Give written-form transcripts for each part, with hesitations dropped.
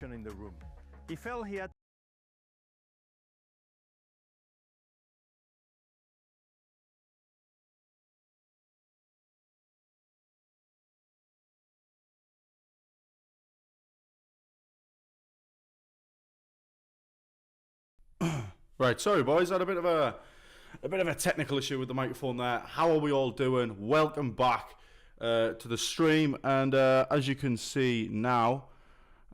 tension in the room. He felt he had Right, sorry boys, I had a bit of a technical issue with the microphone there. How are we all doing? Welcome back to the stream, and as you can see now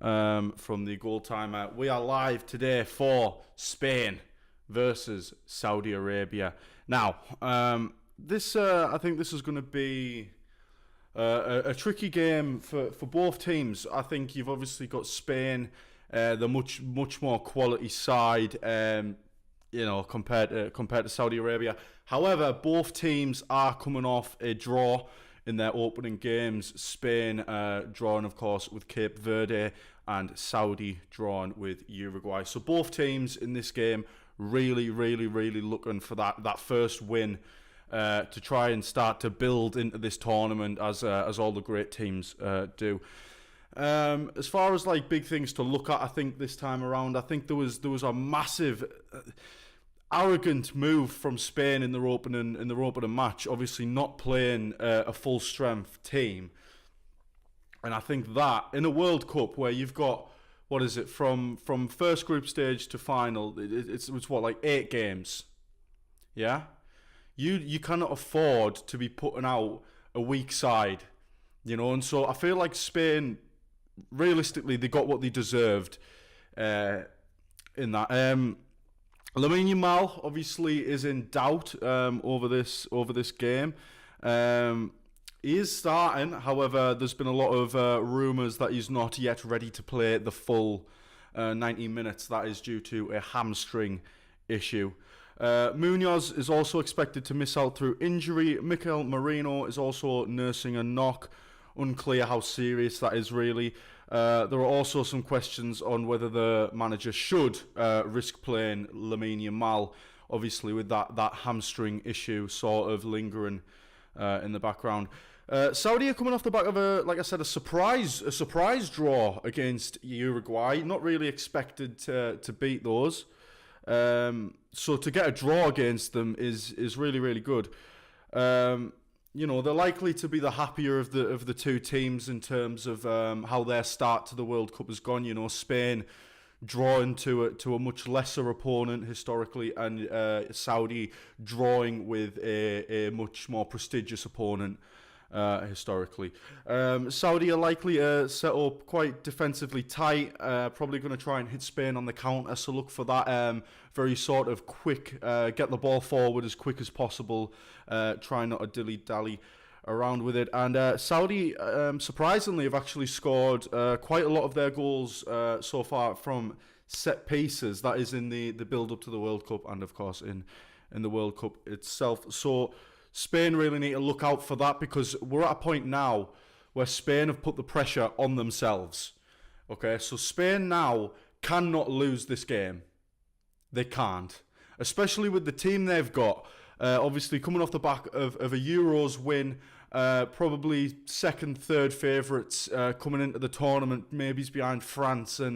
from the goal timer, we are live today for Spain versus Saudi Arabia. Now, I think this is going to be a tricky game for both teams. I think you've obviously got Spain, the much more quality side, compared to Saudi Arabia. However, both teams are coming off a draw in their opening games. Spain drawing, of course, with Cape Verde, and Saudi drawing with Uruguay. So both teams in this game really looking for that first win to try and start to build into this tournament as all the great teams do. As far as like big things to look at, I think this time around, I think there was a massive arrogant move from Spain in their opening match. Obviously, not playing a full strength team, and I think that in a World Cup where you've got from first group stage to final, it's what, like 8 games, yeah. You cannot afford to be putting out a weak side, and so I feel like Spain, realistically, they got what they deserved in that. Lamine Yamal obviously is in doubt over this game. He is starting, however, there's been a lot of rumours that he's not yet ready to play the full 90 minutes. That is due to a hamstring issue. Munoz is also expected to miss out through injury. Mikel Merino is also nursing a knock. Unclear how serious that is really. There are also some questions on whether the manager should risk playing Lamine Yamal, obviously with that hamstring issue sort of lingering in the background. Saudi are coming off the back of a surprise draw against Uruguay. Not really expected to beat those. So to get a draw against them is really good. They're likely to be the happier of the two teams in terms of how their start to the World Cup has gone. Spain drawing to a much lesser opponent historically, and Saudi drawing with a much more prestigious opponent historically. Saudi are likely to set up quite defensively tight, probably going to try and hit Spain on the counter, so look for that very sort of quick, get the ball forward as quick as possible, try not to dilly-dally around with it. And Saudi, surprisingly, have actually scored quite a lot of their goals so far from set pieces. That is in the build-up to the World Cup, and of course in the World Cup itself. So Spain really need to look out for that, because we're at a point now where Spain have put the pressure on themselves. Okay, so Spain now cannot lose this game. They can't. Especially with the team they've got. Obviously coming off the back of a Euros win, probably second, third favourites coming into the tournament, maybe it's behind France and,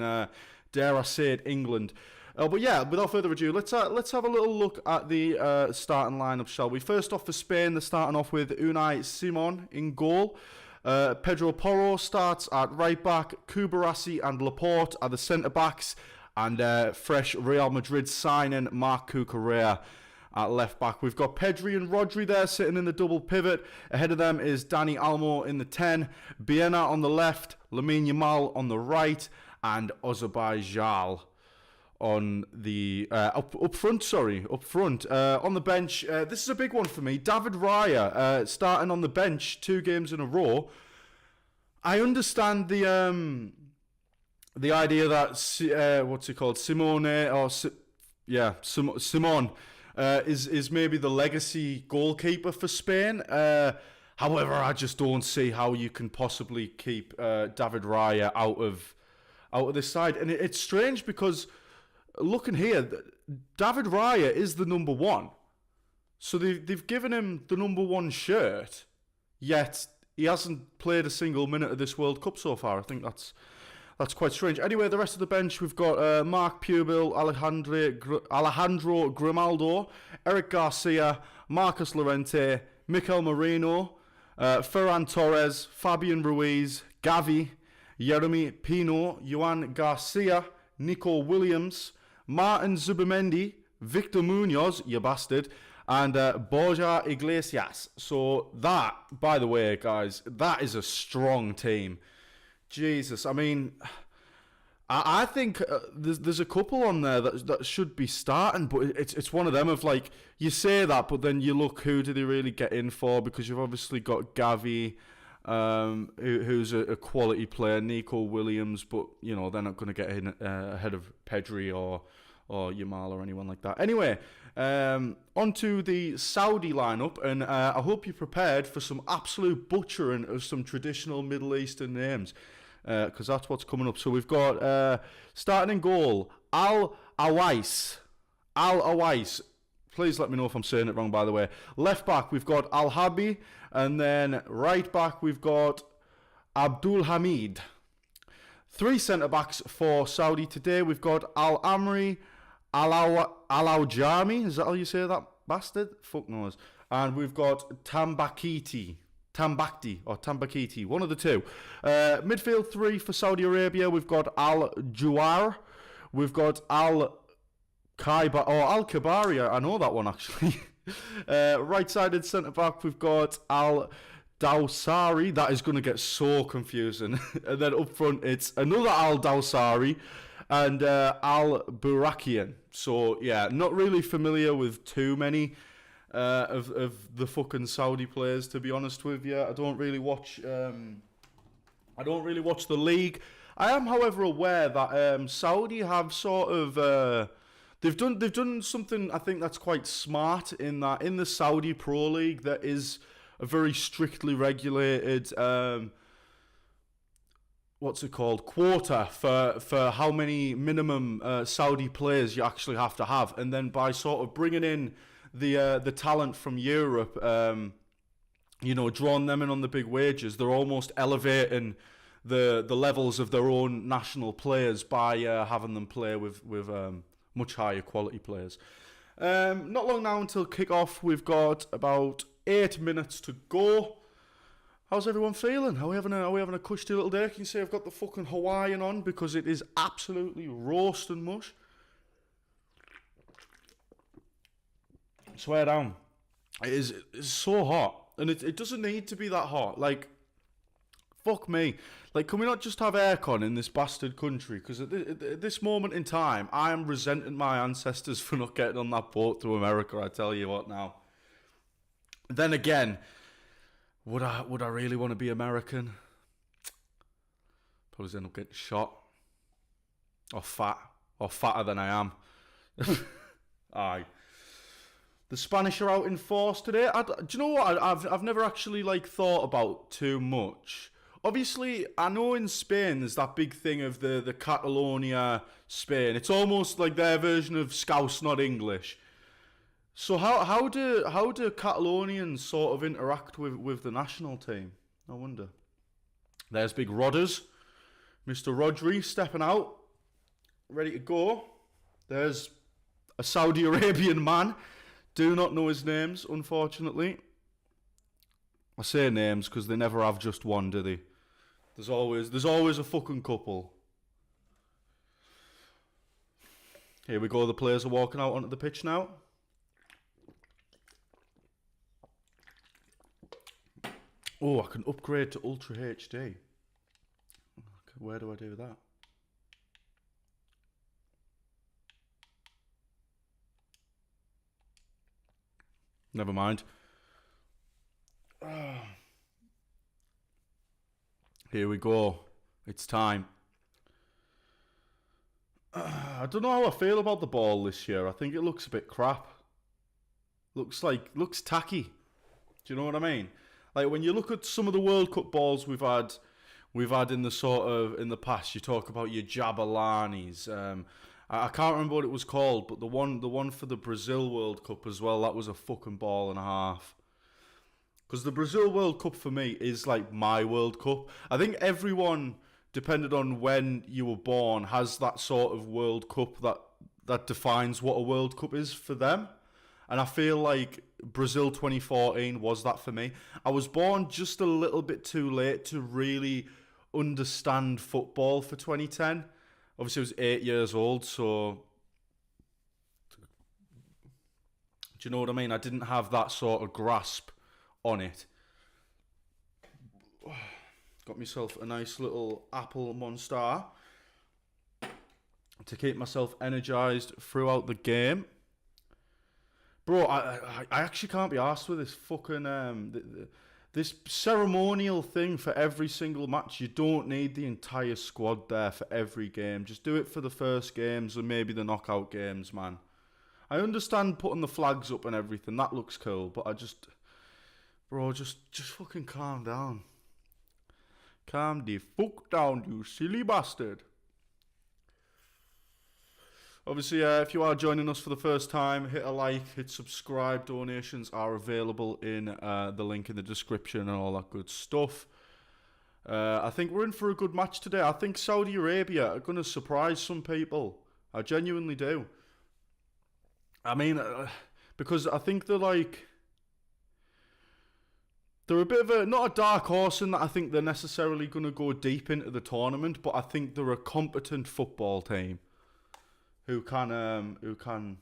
dare I say it, England. But yeah, without further ado, let's have a little look at the starting lineup, shall we? First off for Spain, they're starting off with Unai Simon in goal. Pedro Porro starts at right back. Kubarassi and Laporte are the centre backs, and fresh Real Madrid signing Marc Cucurella at left back. We've got Pedri and Rodri there sitting in the double pivot. Ahead of them is Dani Olmo in the 10, Biena on the left, Lamine Yamal on the right, and Osabai on the up front. On the bench, this is a big one for me. David Raya starting on the bench 2 games in a row. I understand the idea that what's he called, Simone Simon is maybe the legacy goalkeeper for Spain. However, I just don't see how you can possibly keep David Raya out of this side, and it's strange because, looking here, David Raya is the number 1. So they've given him the number 1 shirt, yet he hasn't played a single minute of this World Cup so far. I think that's That's quite strange. Anyway, the rest of the bench, we've got Mark Pubil, Alejandro Grimaldo, Eric Garcia, Marcus Llorente, Mikel Merino, Ferran Torres, Fabian Ruiz, Gavi, Jeremy Pino, Joan Garcia, Nico Williams, Martin Zubimendi, Victor Munoz, you bastard, and Borja Iglesias. So that, by the way, guys, that is a strong team. Jesus, I mean, I think there's a couple on there that should be starting, but it's one of them of like, you say that, but then you look, who do they really get in for? Because you've obviously got Gavi, who's a quality player, Nico Williams, but you know they're not going to get in ahead of Pedri or Yamal or anyone like that. Anyway, onto the Saudi lineup, and I hope you're prepared for some absolute butchering of some traditional Middle Eastern names, because that's what's coming up. So we've got starting in goal, Al Awais. Please let me know if I'm saying it wrong, by the way. Left back, we've got Al Habi, and then right back, we've got Abdul Hamid. 3 centre backs for Saudi today. We've got Al Amri, Alaujami. Is that how you say that, bastard? Fuck knows. And we've got Tambakiti, one of the two. Midfield 3 for Saudi Arabia. We've got Al Juar. We've got Al Kabari. I know that one actually. Right-sided centre back, we've got Al Dawsari. That is going to get so confusing. And then up front, it's another Al Dawsari and Al Burakian. So yeah, not really familiar with too many of the fucking Saudi players, to be honest with you. I don't really watch the league. I am, however, aware that Saudi have sort of they've done something I think that's quite smart, in that in the Saudi Pro League there is a very strictly regulated what's it called, quota for how many minimum Saudi players you actually have to have, and then by sort of bringing in the talent from Europe, you know, drawing them in on the big wages, they're almost elevating the levels of their own national players by having them play with much higher quality players. Not long now until kick-off. We've got about 8 minutes to go. How's everyone feeling? Are we having a cushy little day? Can you see I've got the fucking Hawaiian on because it is absolutely roasting mush. Swear down. It's so hot. And it doesn't need to be that hot. Like, fuck me. Like, can we not just have aircon in this bastard country? Because at this moment in time, I am resenting my ancestors for not getting on that boat to America, I tell you what now. Then again, would I really want to be American? Probably end up getting shot. Or fat. Or fatter than I am. Aye. The Spanish are out in force today. Do you know what? I've never actually thought about too much. Obviously, I know in Spain there's that big thing of the Catalonia Spain. It's almost like their version of Scouse, not English. So how do Catalonians sort of interact with the national team? I wonder. There's big Rodders. Mr. Rodri stepping out. Ready to go. There's a Saudi Arabian man. Do not know his names, unfortunately. I say names because they never have just one, do they? There's always a fucking couple. Here we go, the players are walking out onto the pitch now. Oh, I can upgrade to Ultra HD. Okay, where do I do that? Never mind. Here we go. It's time. I don't know how I feel about the ball this year. I think it looks a bit crap. Looks tacky. Do you know what I mean? Like when you look at some of the World Cup balls we've had in the past. You talk about your Jabalanis. I can't remember what it was called, but the one for the Brazil World Cup as well. That was a fucking ball and a half. Because the Brazil World Cup for me is like my World Cup. I think everyone depending on when you were born, has that sort of World Cup that defines what a World Cup is for them. And I feel like Brazil 2014 was that for me. I was born just a little bit too late to really understand football for 2010. Obviously, I was 8 years old, so do you know what I mean? I didn't have that sort of grasp on it. Got myself a nice little apple monster to keep myself energized throughout the game. Bro, I actually can't be arsed with this fucking this ceremonial thing for every single match. You don't need the entire squad there for every game. Just do it for the first games and maybe the knockout games, man. I understand putting the flags up and everything. That looks cool, but bro, just fucking calm down. Calm the fuck down, you silly bastard. Obviously, if you are joining us for the first time, hit a like, hit subscribe. Donations are available in the link in the description and all that good stuff. I think we're in for a good match today. I think Saudi Arabia are going to surprise some people. I genuinely do. I mean, because I think they're a bit of not a dark horse in that I think they're necessarily going to go deep into the tournament, but I think they're a competent football team who can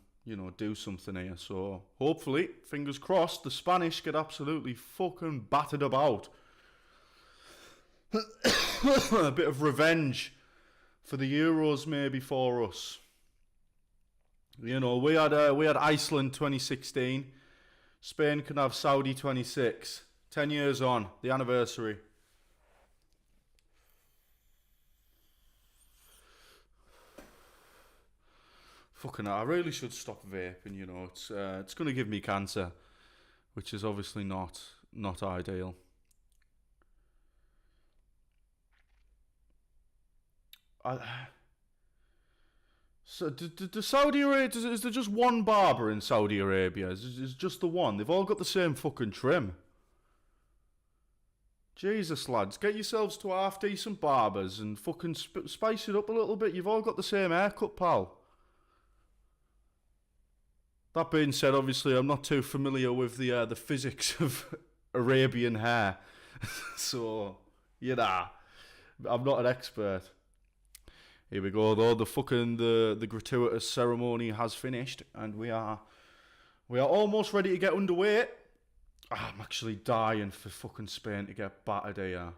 do something here. So hopefully, fingers crossed, the Spanish get absolutely fucking battered about. A bit of revenge for the Euros maybe for us. You know, we had Iceland 2016. Spain can have Saudi 26. 10 years on, the anniversary. Fucking hell, I really should stop vaping, you know. It's going to give me cancer, which is obviously not ideal. So, the Saudi Arabia, is there just one barber in Saudi Arabia? Is just the one? They've all got the same fucking trim. Jesus, lads, get yourselves to half-decent barbers and fucking spice it up a little bit. You've all got the same haircut, pal. That being said, obviously, I'm not too familiar with the physics of Arabian hair. So, you know, I'm not an expert. Here we go, though. The gratuitous ceremony has finished, and we are almost ready to get underway. I'm actually dying for fucking Spain to get battered here.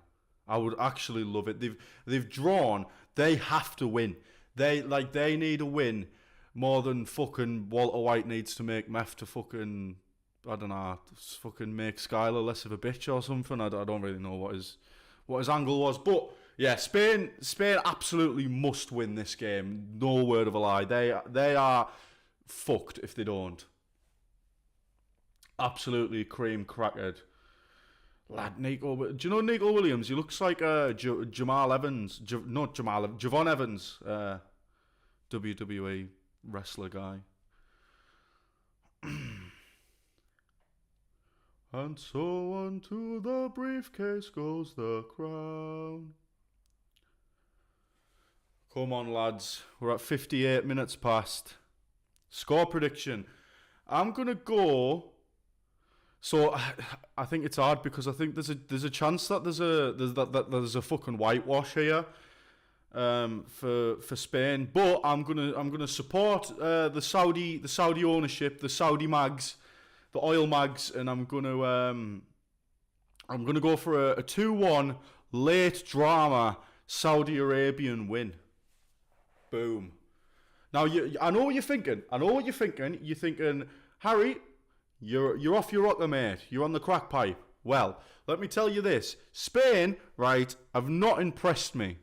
I would actually love it. They've drawn. They have to win. They need a win more than fucking Walter White needs to make meth to fucking, I don't know, fucking make Skylar less of a bitch or something. I don't really know what his angle was, but yeah, Spain absolutely must win this game. No word of a lie. They are fucked if they don't. Absolutely cream crackered. Lad, do you know Nico Williams? He looks like Jamal Evans. Javon Evans. WWE wrestler guy. And so unto the briefcase goes the crown. Come on, lads. We're at 58 minutes past. Score prediction. I'm going to go... So I think it's hard because I think there's a chance that there's a fucking whitewash here for Spain, but I'm gonna support the Saudi ownership, the Saudi mags, the oil mags, and I'm gonna go for a 2-1 late drama Saudi Arabian win. Boom. Now I know what you're thinking. You're thinking, Harry, You're off your rocker, mate. You're on the crack pipe. Well, let me tell you this. Spain, right, have not impressed me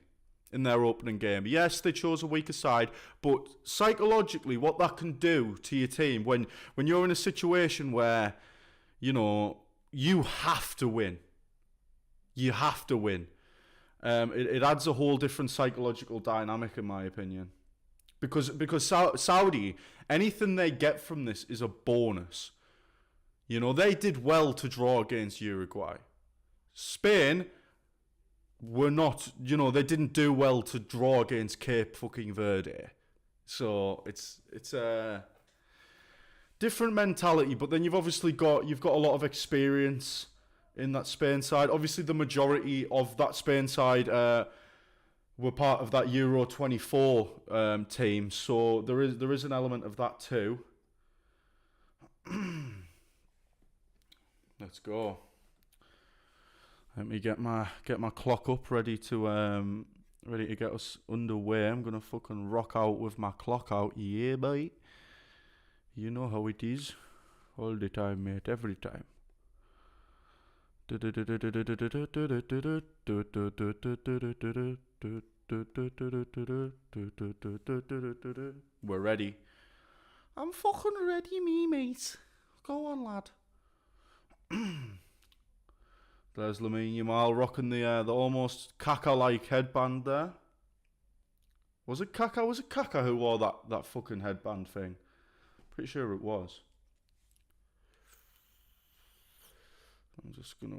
in their opening game. Yes, they chose a weaker side, but psychologically, what that can do to your team when you're in a situation where, you know, you have to win. You have to win. It adds a whole different psychological dynamic, in my opinion. Because Saudi, anything they get from this is a bonus. You know, they did well to draw against Uruguay. Spain, were not, you know, they didn't do well to draw against Cape fucking Verde. So it's a different mentality, but then you've got a lot of experience in that Spain side. Obviously, the majority of that Spain side were part of that Euro 24 team, so there is an element of that too. Let's go. Let me get my clock up, ready to get us underway. I'm gonna fucking rock out with my clock out, yeah, boy. You know how it is, all the time, mate, every time. We're ready. I'm fucking ready, me mate. Go on, lad. There's Lamine Yamal rocking the almost Kaka-like headband there. Was it Kaka? Was it Kaka who wore that fucking headband thing? Pretty sure it was. I'm just gonna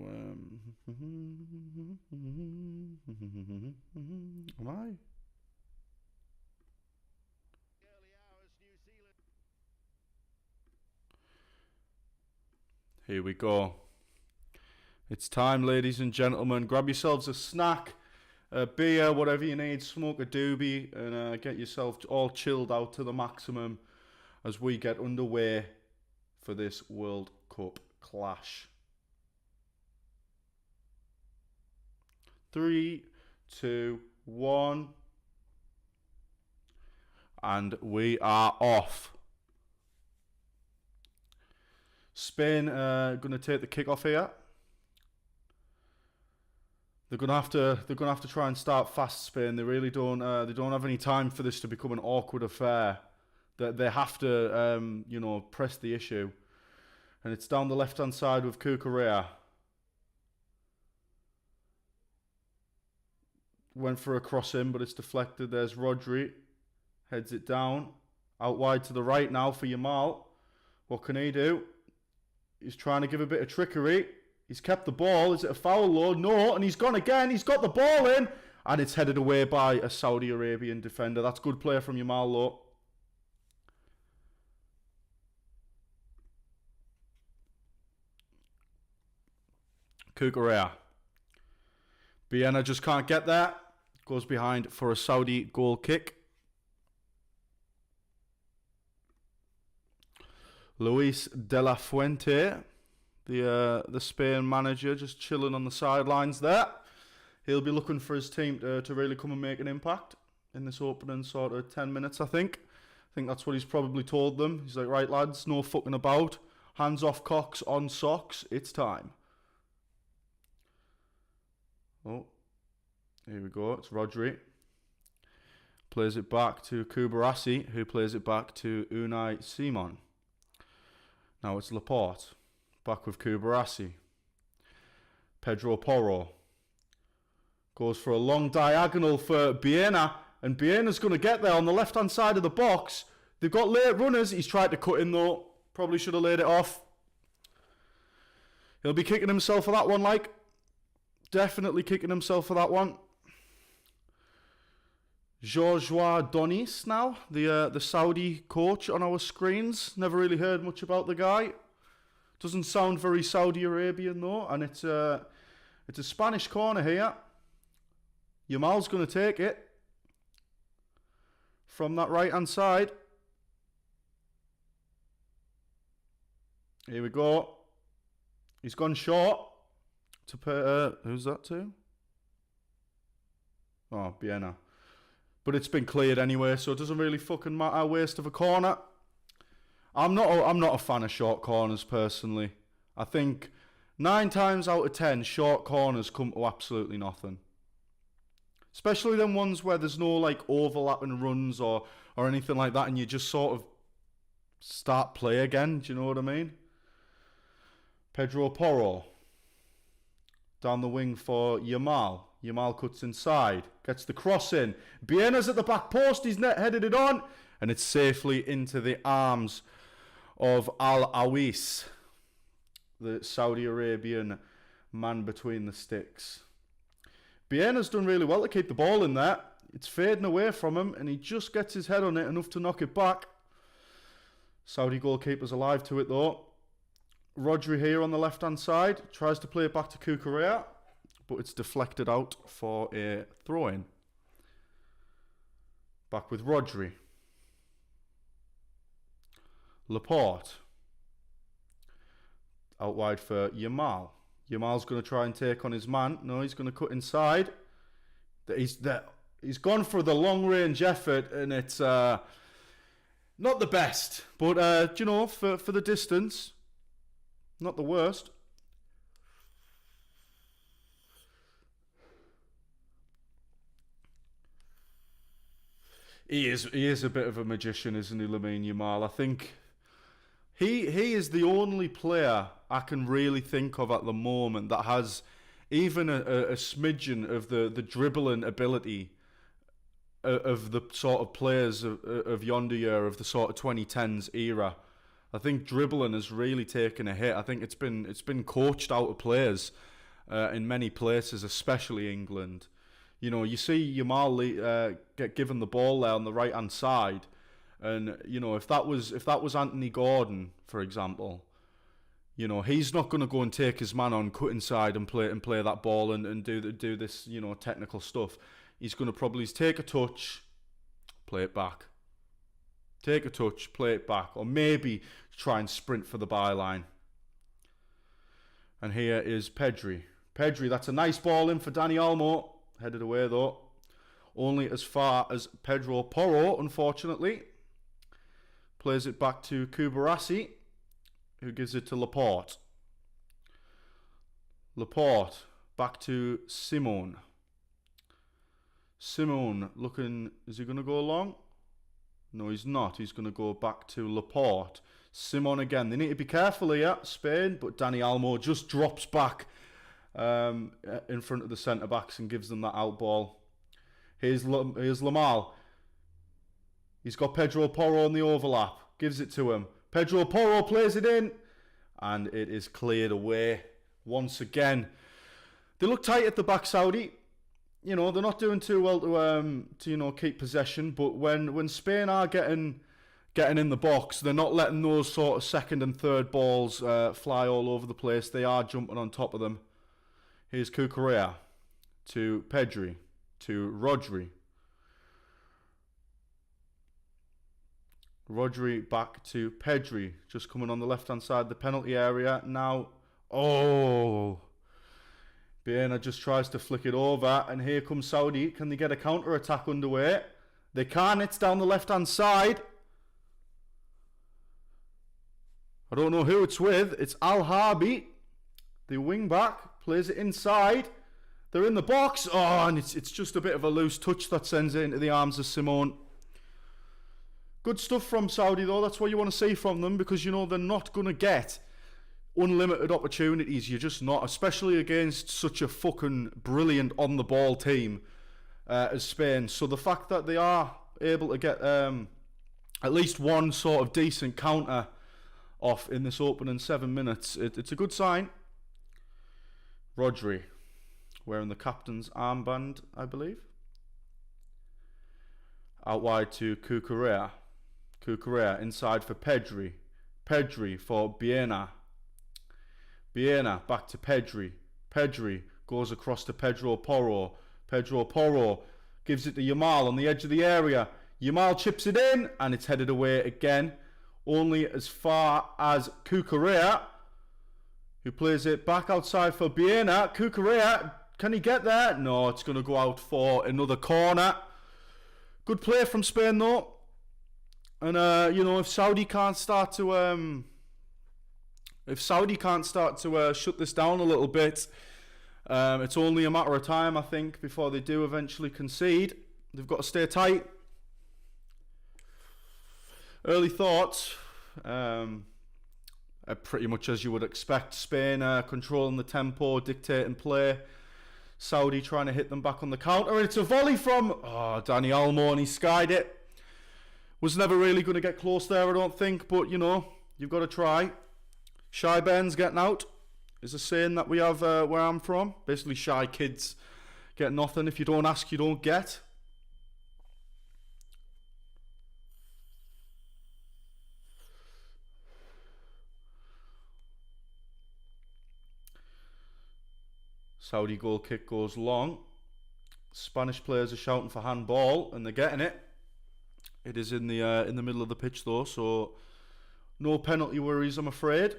am I? Here we go. It's time, ladies and gentlemen. Grab yourselves a snack, a beer, whatever you need. Smoke a doobie and get yourself all chilled out to the maximum as we get underway for this World Cup clash. 3, 2, 1. And we are off. Spain going to take the kick-off here. They're gonna have to try and start fast. Spain. They really don't. They don't have any time for this to become an awkward affair. They have to, you know, press the issue. And it's down the left-hand side with Cucurella. Went for a cross in, but it's deflected. There's Rodri. Heads it down. Out wide to the right now for Yamal. What can he do? He's trying to give a bit of trickery. He's kept the ball. Is it a foul, Lord? No. And he's gone again. He's got the ball in. And it's headed away by a Saudi Arabian defender. That's good play from Yamal, though. Cucurella. Biena just can't get there. Goes behind for a Saudi goal kick. Luis de la Fuente, the Spain manager, just chilling on the sidelines there. He'll be looking for his team to really come and make an impact in this opening sort of 10 minutes, I think. I think that's what he's probably told them. He's like, right, lads, no fucking about. Hands off cocks, on socks. It's time. Oh, here we go. It's Rodri. Plays it back to Kubarassi, who plays it back to Unai Simon. Now it's Laporte. Back with Kubarassi. Pedro Porro. Goes for a long diagonal for Biena. And Biena's going to get there on the left-hand side of the box. They've got late runners. He's tried to cut in though. Probably should have laid it off. He'll be kicking himself for that one, like. Definitely kicking himself for that one. Joshua Donis now, the Saudi coach on our screens. Never really heard much about the guy. Doesn't sound very Saudi Arabian though, and it's a Spanish corner here. Yamal's going to take it from that right-hand side. Here we go. He's gone short. Who's that to? Oh, Biena. But it's been cleared anyway, so it doesn't really fucking matter. Waste of a corner. I'm not a fan of short corners personally. I think 9 times out of 10 short corners come to absolutely nothing. Especially them ones where there's no like overlapping runs or anything like that, and you just sort of start play again. Do you know what I mean? Pedro Porro. Down the wing for Yamal. Yamal cuts inside. Gets the cross in. Biena's at the back post. He's headed it on. And it's safely into the arms of Al Awis, the Saudi Arabian man between the sticks. Biena's done really well to keep the ball in there. It's fading away from him, and he just gets his head on it enough to knock it back. Saudi goalkeeper's alive to it though. Rodri here on the left-hand side. Tries to play it back to Cucurella, but it's deflected out for a throw-in. Back with Rodri. Laporte. Out wide for Yamal. Yamal's going to try and take on his man. No, he's going to cut inside. He's gone for the long-range effort, and it's not the best. But, you know, for the distance, not the worst. He is a bit of a magician, isn't he, Lamine Yamal? I think he is the only player I can really think of at the moment that has even a smidgen of the dribbling ability of the sort of players of yonder year, of the sort of 2010s era. I think dribbling has really taken a hit. I think it's been coached out of players in many places, especially England. You know, you see Yamal get given the ball there on the right hand side, and you know, if that was Anthony Gordon, for example, you know, he's not going to go and take his man on, cut inside and play that ball and do this, you know, technical stuff. He's going to probably take a touch, play it back. Take a touch, play it back, or maybe try and sprint for the byline. And here is Pedri. Pedri, that's a nice ball in for Dani Olmo. Headed away though. Only as far as Pedro Porro, unfortunately. Plays it back to Kubarassi, who gives it to Laporte. Laporte, back to Simone. Simone looking, is he going to go along? No, he's not. He's going to go back to Laporte. Simone again. They need to be careful here, Spain, but Dani Olmo just drops back in front of the centre-backs and gives them that out ball. Here's Lamal. He's got Pedro Porro on the overlap. Gives it to him. Pedro Porro plays it in. And it is cleared away once again. They look tight at the back, Saudi. You know, they're not doing too well to you know, keep possession. But when Spain are getting in the box, they're not letting those sort of second and third balls fly all over the place. They are jumping on top of them. Here's Cucurella to Pedri to Rodri. Rodri back to Pedri, just coming on the left-hand side of the penalty area. Now, oh, Baena just tries to flick it over, and here comes Saudi. Can they get a counter-attack underway? They can. It's down the left-hand side. I don't know who it's with. It's Al Harbi, the wing-back. Plays it inside. They're in the box. Oh, and it's just a bit of a loose touch that sends it into the arms of Simone. Good stuff from Saudi, though. That's what you want to see from them, because, you know, they're not going to get unlimited opportunities. You're just not, especially against such a fucking brilliant on-the-ball team as Spain. So the fact that they are able to get at least one sort of decent counter off in this opening 7 minutes, it's a good sign. Rodri, wearing the captain's armband, I believe. Out wide to Cucurella. Cucurella inside for Pedri. Pedri for Baena. Baena back to Pedri. Pedri goes across to Pedro Porro. Pedro Porro gives it to Yamal on the edge of the area. Yamal chips it in, and it's headed away again. Only as far as Cucurella, who plays it back outside for Baena. Cucurella, can he get there? No, it's going to go out for another corner. Good play from Spain though. And you know, if Saudi can't start to shut this down a little bit, it's only a matter of time, I think, before they do eventually concede. They've got to stay tight. Early thoughts. Pretty much as you would expect. Spain controlling the tempo, dictating play. Saudi trying to hit them back on the counter. And it's a volley from Dani Olmo, and he skied it. Was never really going to get close there, I don't think. But, you know, you've got to try. Shy Ben's getting out is a saying that we have where I'm from. Basically, shy kids Get nothing. If you don't ask, you don't get. Saudi goal kick goes long. Spanish players are shouting for handball, and they're getting it. It is in the middle of the pitch though, so no penalty worries, I'm afraid.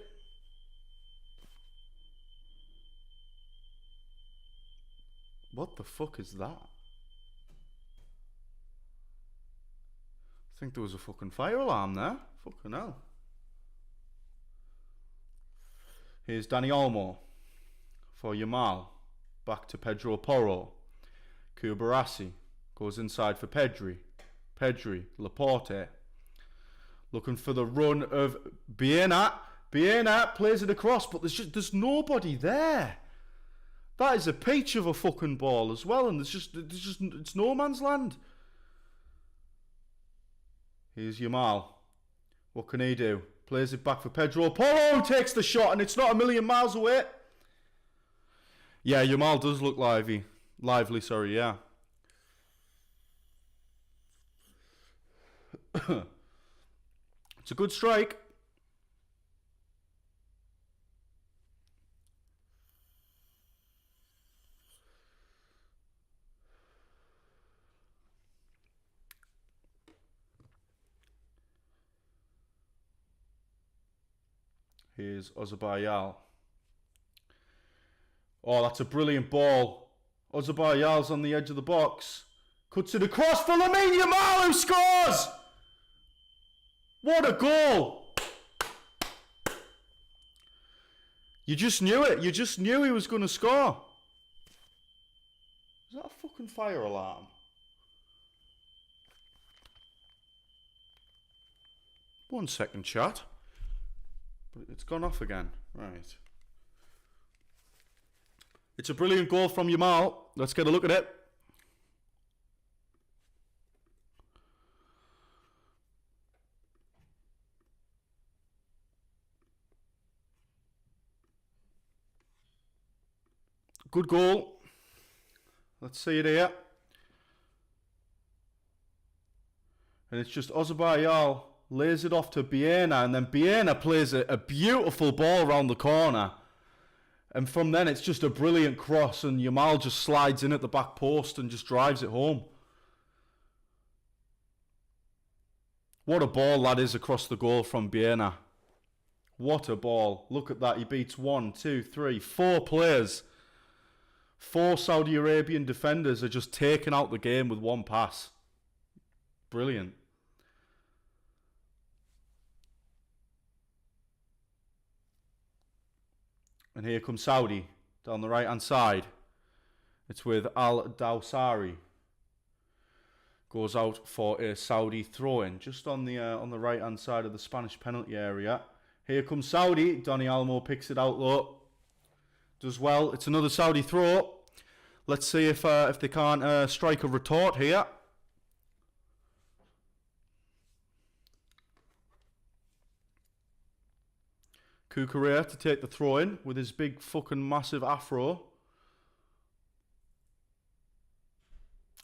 What the fuck is that? I think there was a fucking fire alarm there. Fucking hell. Here's Dani Olmo for Yamal. Back to Pedro Porro. Kubarassi goes inside for Pedri. Pedri, Laporte. Looking for the run of Biena. Biena plays it across, but there's nobody there. That is a peach of a fucking ball as well, and it's no man's land. Here's Yamal. What can he do? Plays it back for Pedro Porro, takes the shot, and it's not a million miles away. Yeah, Yamal does look lively. Lively, sorry, yeah. It's a good strike. Here's Ozabayal. Oh, that's a brilliant ball. Ozabayal's on the edge of the box. Cuts it across for Lamine Yamal, who scores! What a goal! You just knew it. You just knew he was going to score. Is that a fucking fire alarm? One second, chat. But it's gone off again. Right. It's a brilliant goal from Yamal. Let's get a look at it. Good goal. Let's see it here. And it's just Ozabayal lays it off to Biena, and then Biena plays a beautiful ball around the corner. And from then it's just a brilliant cross, and Yamal just slides in at the back post and just drives it home. What a ball that is across the goal from Biena. What a ball. Look at that. He beats 1, 2, 3, 4 players. 4 Saudi Arabian defenders are just taking out the game with one pass. Brilliant. And here comes Saudi down the right hand side. It's with Al Dawsari. Goes out for a Saudi throw-in just on the right hand side of the Spanish penalty area. Here comes Saudi. Dani Olmo picks it out though. Does well. It's another Saudi throw. Let's see if they can't strike a retort here. Kukurea to take the throw in with his big fucking massive afro.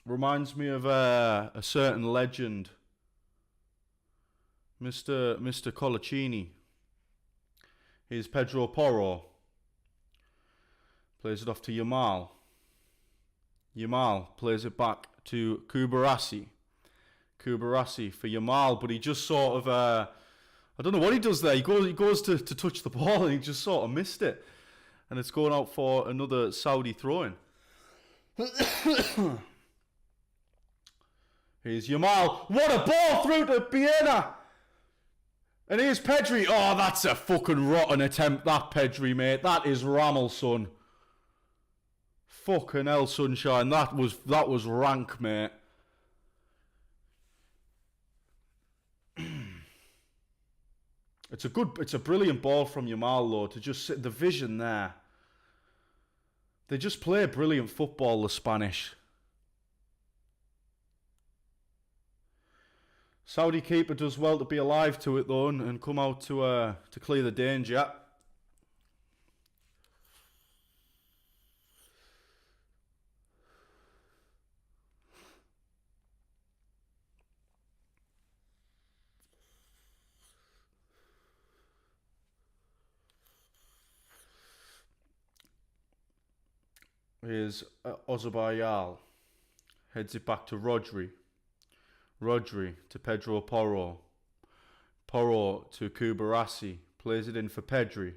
Reminds me of a certain legend, Mr. Colaccini. Here's Pedro Porro. Plays it off to Yamal. Yamal plays it back to Kubarassi. Kubarassi for Yamal, but he just sort of, I don't know what he does there. He goes to touch the ball and he just sort of missed it. And it's going out for another Saudi throw-in. Here's Yamal. What a ball through to Biena. And here's Pedri. Oh, that's a fucking rotten attempt, that Pedri, mate. That is Rammel, son. Fucking hell, sunshine. That was rank, mate. It's a brilliant ball from Yamal, though, to just sit the vision there. They just play brilliant football, the Spanish. Saudi keeper does well to be alive to it though, and come out to clear the danger. Here's Ozabayal. Heads it back to Rodri. Rodri to Pedro Porro. Porro to Kubarassi. Plays it in for Pedri.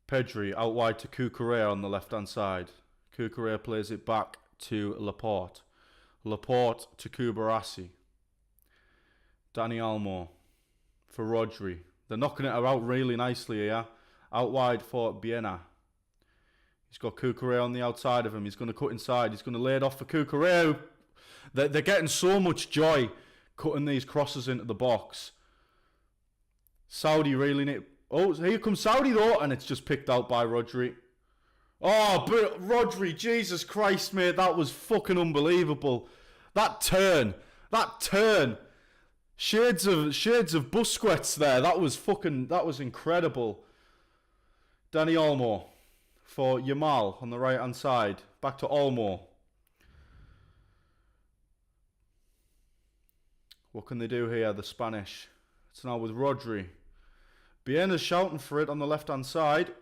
Pedri out wide to Cucurella on the left-hand side. Cucurella plays it back to Laporte. Laporte to Kubarassi. Dani Olmo for Rodri. They're knocking it out really nicely here. Out wide for Biena. He's got Cucurella on the outside of him. He's going to cut inside. He's going to lay it off for Cucurella. They're getting so much joy cutting these crosses into the box. Saudi really need... Oh, here comes Saudi though, and it's just picked out by Rodri. Oh, but Rodri, Jesus Christ, mate, that was fucking unbelievable. That turn. Shades of Busquets there. That was incredible. Dani Olmo for Yamal on the right hand side. Back to Olmo. What can they do here, the Spanish? It's now with Rodri. Biena's shouting for it on the left hand side.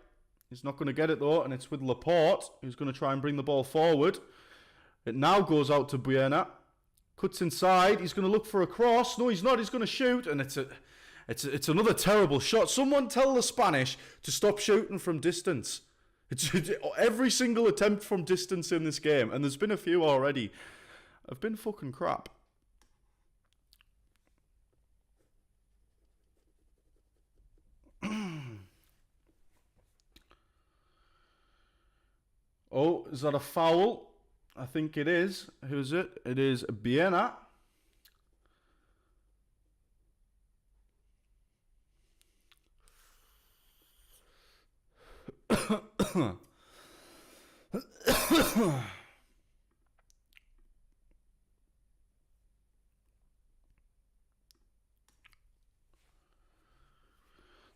He's not going to get it though, and it's with Laporte, who's going to try and bring the ball forward. It now goes out to Biena. Cuts inside. He's going to look for a cross. No, he's not. He's going to shoot, and it's another terrible shot. Someone tell the Spanish to stop shooting from distance. It's every single attempt from distance in this game, and there's been a few already, have been fucking crap. Oh, is that a foul? I think it is. Who's it? It is Biena.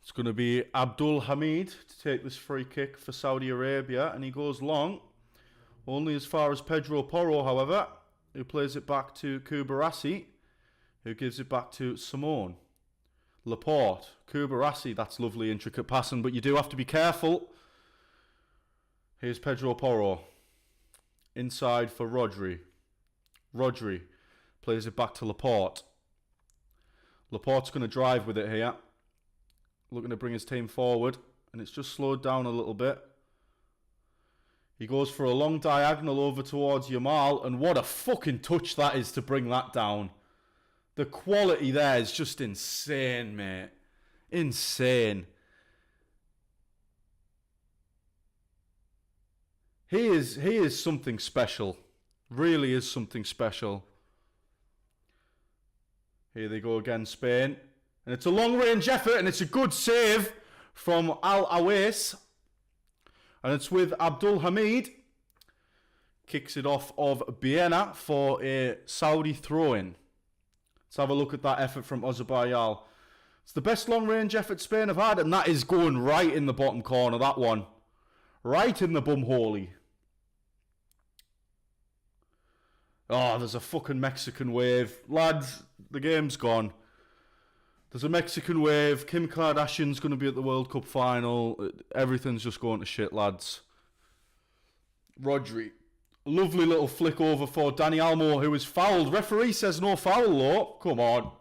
It's going to be Abdul Hamid to take this free kick for Saudi Arabia, and he goes long, only as far as Pedro Porro, however, who plays it back to Kubarassi, who gives it back to Simone. Laporte, Kubarassi, that's lovely intricate passing, but you do have to be careful. Here's Pedro Porro, inside for Rodri. Rodri plays it back to Laporte. Laporte's going to drive with it here. Looking to bring his team forward, and it's just slowed down a little bit. He goes for a long diagonal over towards Yamal, and what a fucking touch that is to bring that down. The quality there is just insane, mate. Insane. He is something special. Really is something special. Here they go again, Spain. And it's a long-range effort, and it's a good save from Al Awais. And it's with Abdul Hamid. Kicks it off of Biena for a Saudi throw-in. Let's have a look at that effort from Ozabayal. It's the best long-range effort Spain have had, and that is going right in the bottom corner, that one. Right in the bumhole. Oh, there's a fucking Mexican wave. Lads, the game's gone. There's a Mexican wave. Kim Kardashian's going to be at the World Cup final. Everything's just going to shit, lads. Rodri. Lovely little flick over for Dani Olmo, who is fouled. Referee says no foul, though. Come on.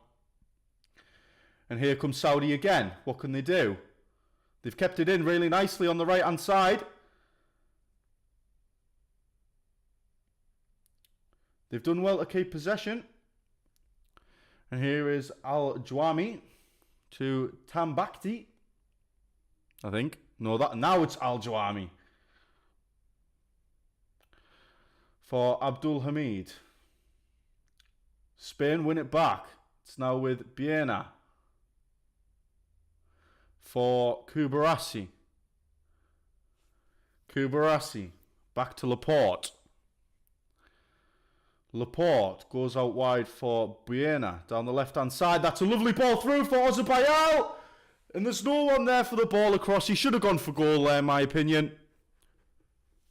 And here comes Saudi again. What can they do? They've kept it in really nicely on the right-hand side. They've done well to keep possession. And here is Al Jawami to Tambakti. I think. No, that now it's Al Jawami. For Abdul Hamid. Spain win it back. It's now with Biena. For Kubarassi. Kubarassi. Back to Laporte. Laporte goes out wide for Biena down the left-hand side. That's a lovely ball through for Ozabayal. And there's no one there for the ball across. He should have gone for goal there, in my opinion.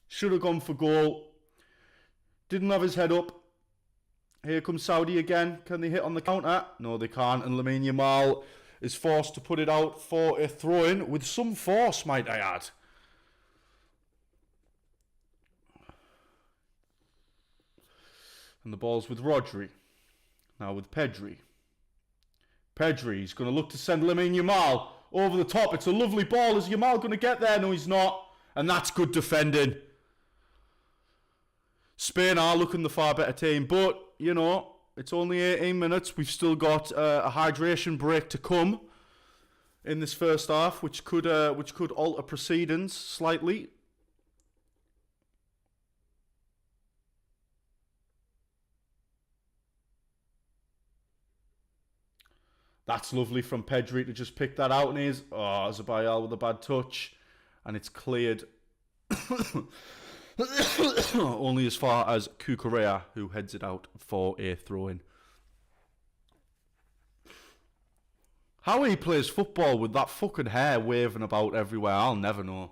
Should have gone for goal. Didn't have his head up. Here comes Saudi again. Can they hit on the counter? No, they can't. And Lamine Yamal is forced to put it out for a throw-in with some force, might I add. And the ball's with Rodri. Now with Pedri. Pedri's going to look to send Lamine Yamal over the top. It's a lovely ball. Is Yamal going to get there? No, he's not. And that's good defending. Spain are looking the far better team. But, you know, it's only 18 minutes. We've still got a hydration break to come in this first half, which could alter proceedings slightly. That's lovely from Pedri to just pick that out. And he's, Zabayal with a bad touch. And it's cleared only as far as Cucurella, who heads it out for a throw-in. How he plays football with that fucking hair waving about everywhere, I'll never know.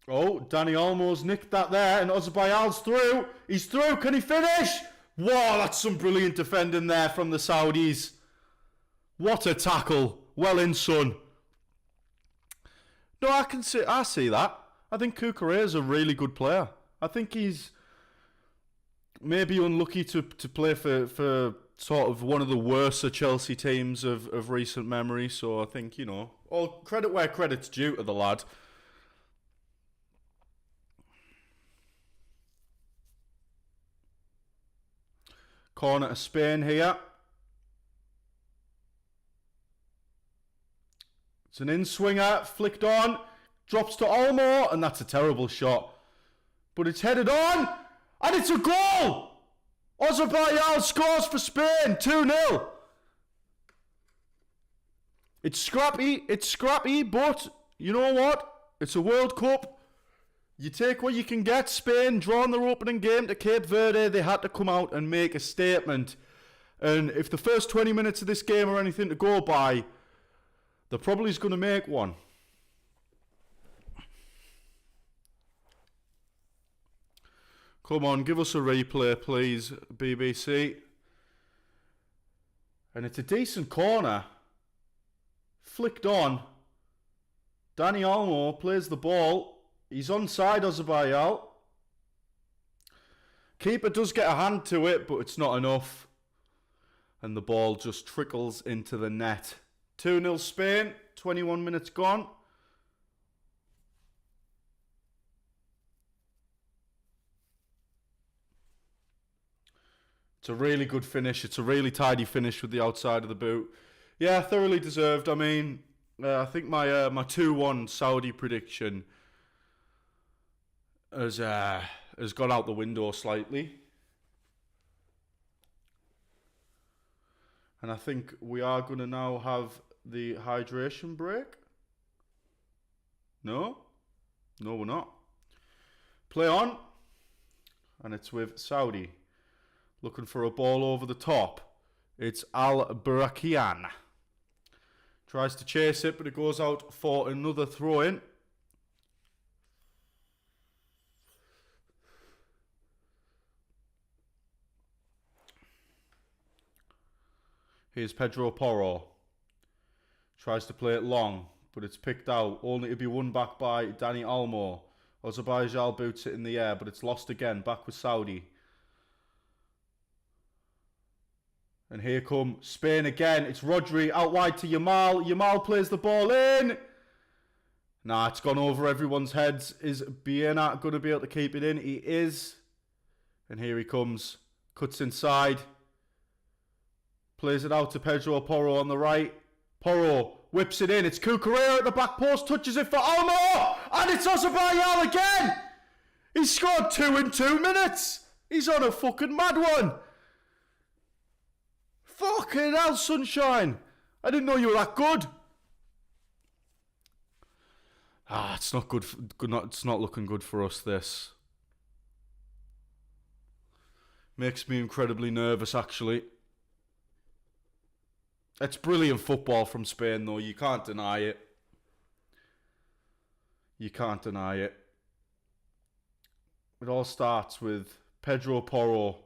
Oh, Dani Olmo's nicked that there, and Ozabayal's through. He's through. Can he finish? Wow, that's some brilliant defending there from the Saudis. What a tackle. Well in, son. No, I see that. I think Cucurella is a really good player. I think he's maybe unlucky to play for sort of one of the worser Chelsea teams of recent memory. So I think, you know, all credit where credit's due to the lad. Corner to Spain here. It's an in-swinger, flicked on, drops to Olmo, and that's a terrible shot. But it's headed on, and it's a goal! Ozabayal scores for Spain, 2-0. It's scrappy, but you know what? It's a World Cup. You take what you can get. Spain drawing their opening game to Cape Verde. They had to come out and make a statement. And if the first 20 minutes of this game are anything to go by, they're probably going to make one. Come on, give us a replay, please, BBC. And it's a decent corner. Flicked on. Dani Olmo plays the ball. He's onside, Ozabayal. Keeper does get a hand to it, but it's not enough. And the ball just trickles into the net. 2-0 Spain, 21 minutes gone. It's a really good finish. It's a really tidy finish with the outside of the boot. Yeah, thoroughly deserved. I mean, I think my 2-1 Saudi prediction has gone out the window slightly. And I think we are going to now have the hydration break. No? No, we're not. Play on. And it's with Saudi. Looking for a ball over the top. It's Al-Barakian. Tries to chase it, but it goes out for another throw-in. Here's Pedro Porro. Tries to play it long, but it's picked out, only to be won back by Dani Olmo. Ozabayal boots it in the air, but it's lost again, back with Saudi. And here come Spain again. It's Rodri out wide to Yamal. Yamal plays the ball in. Nah, it's gone over everyone's heads. Is Biena going to be able to keep it in? He is. And here he comes. Cuts inside. Plays it out to Pedro Porro on the right. Porro whips it in. It's Cucurella at the back post. Touches it for Olmo. And it's Ozabayal again. He scored 2 in 2 minutes. He's on a fucking mad one. Fucking hell, sunshine. I didn't know you were that good. It's not good. It's not looking good for us, this. Makes me incredibly nervous, actually. It's brilliant football from Spain, though. You can't deny it. You can't deny it. It all starts with Pedro Porro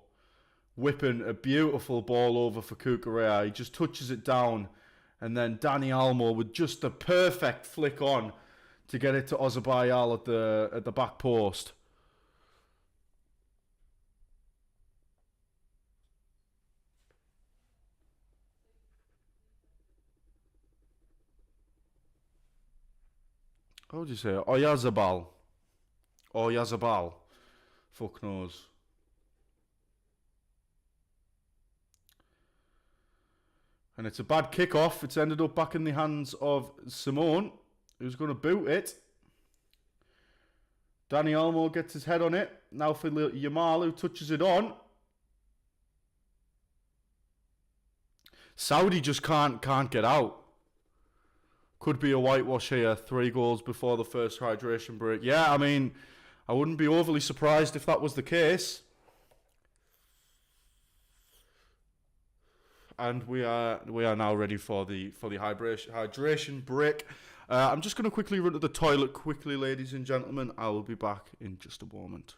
whipping a beautiful ball over for Cucurella. He just touches it down, and then Dani Olmo with just the perfect flick on to get it to Ozabayal at the back post. How would you say it? Oyazabal. Oyazabal. Fuck knows. And it's a bad kick-off. It's ended up back in the hands of Simone, who's going to boot it. Dani Olmo gets his head on it. Now for Yamal, who touches it on. Saudi just can't get out. Could be a whitewash here. 3 goals before the first hydration break. Yeah, I mean, I wouldn't be overly surprised if that was the case. And we are now ready for the hydration break. I'm just going to quickly run to the toilet quickly, ladies and gentlemen. I will be back in just a moment.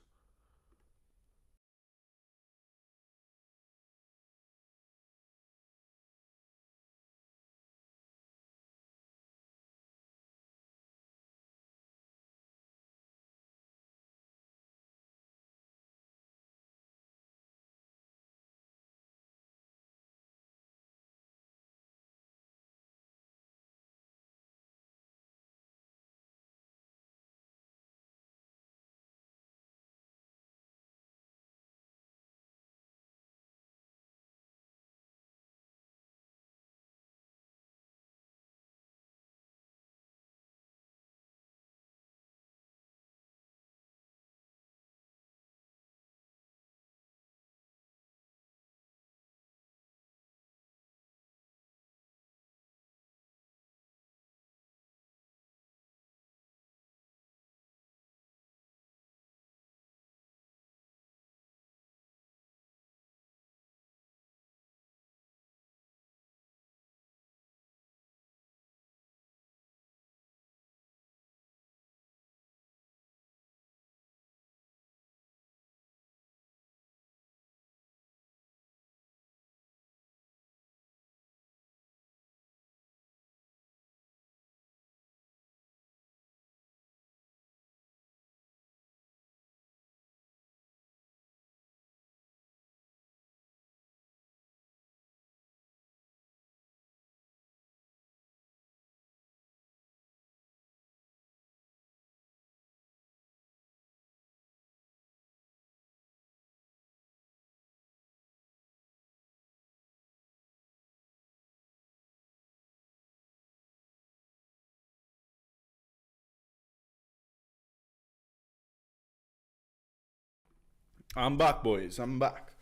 I'm back, boys. I'm back.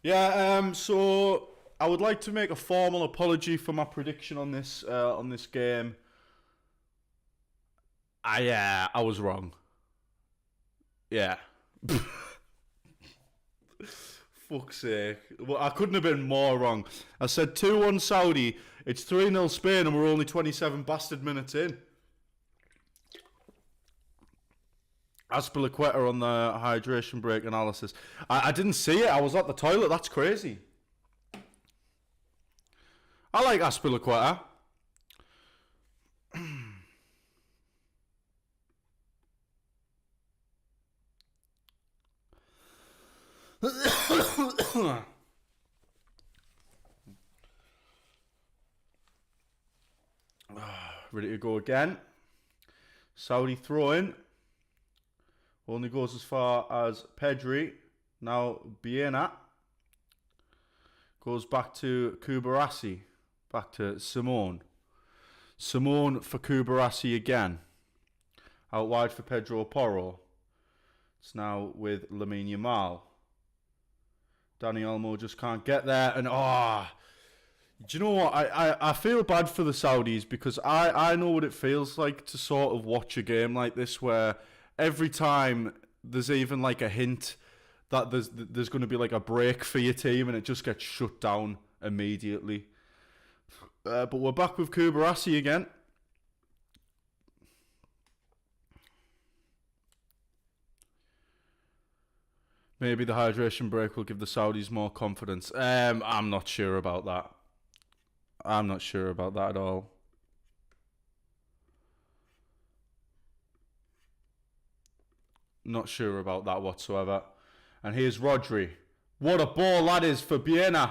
Yeah. So I would like to make a formal apology for my prediction on this game. I was wrong. Yeah. Fuck's sake. Well, I couldn't have been more wrong. I said 2-1 Saudi. It's 3-0 Spain, and we're only 27 bastard minutes in. Azpilicueta on the hydration break analysis. I didn't see it. I was at the toilet. That's crazy. I like Azpilicueta. Ready to go again. Saudi throw in. Only goes as far as Pedri. Now Biena. Goes back to Kubarassi. Back to Simone. Simone for Kubarassi again. Out wide for Pedro Porro. It's now with Lamine Yamal. Dani Olmo just can't get there. And do you know what? I feel bad for the Saudis because I know what it feels like to sort of watch a game like this where every time there's even like a hint that there's going to be like a break for your team and it just gets shut down immediately. But we're back with Kubarasi again. Maybe the hydration break will give the Saudis more confidence. I'm not sure about that. I'm not sure about that at all. Not sure about that whatsoever. And here's Rodri. What a ball that is for Biena.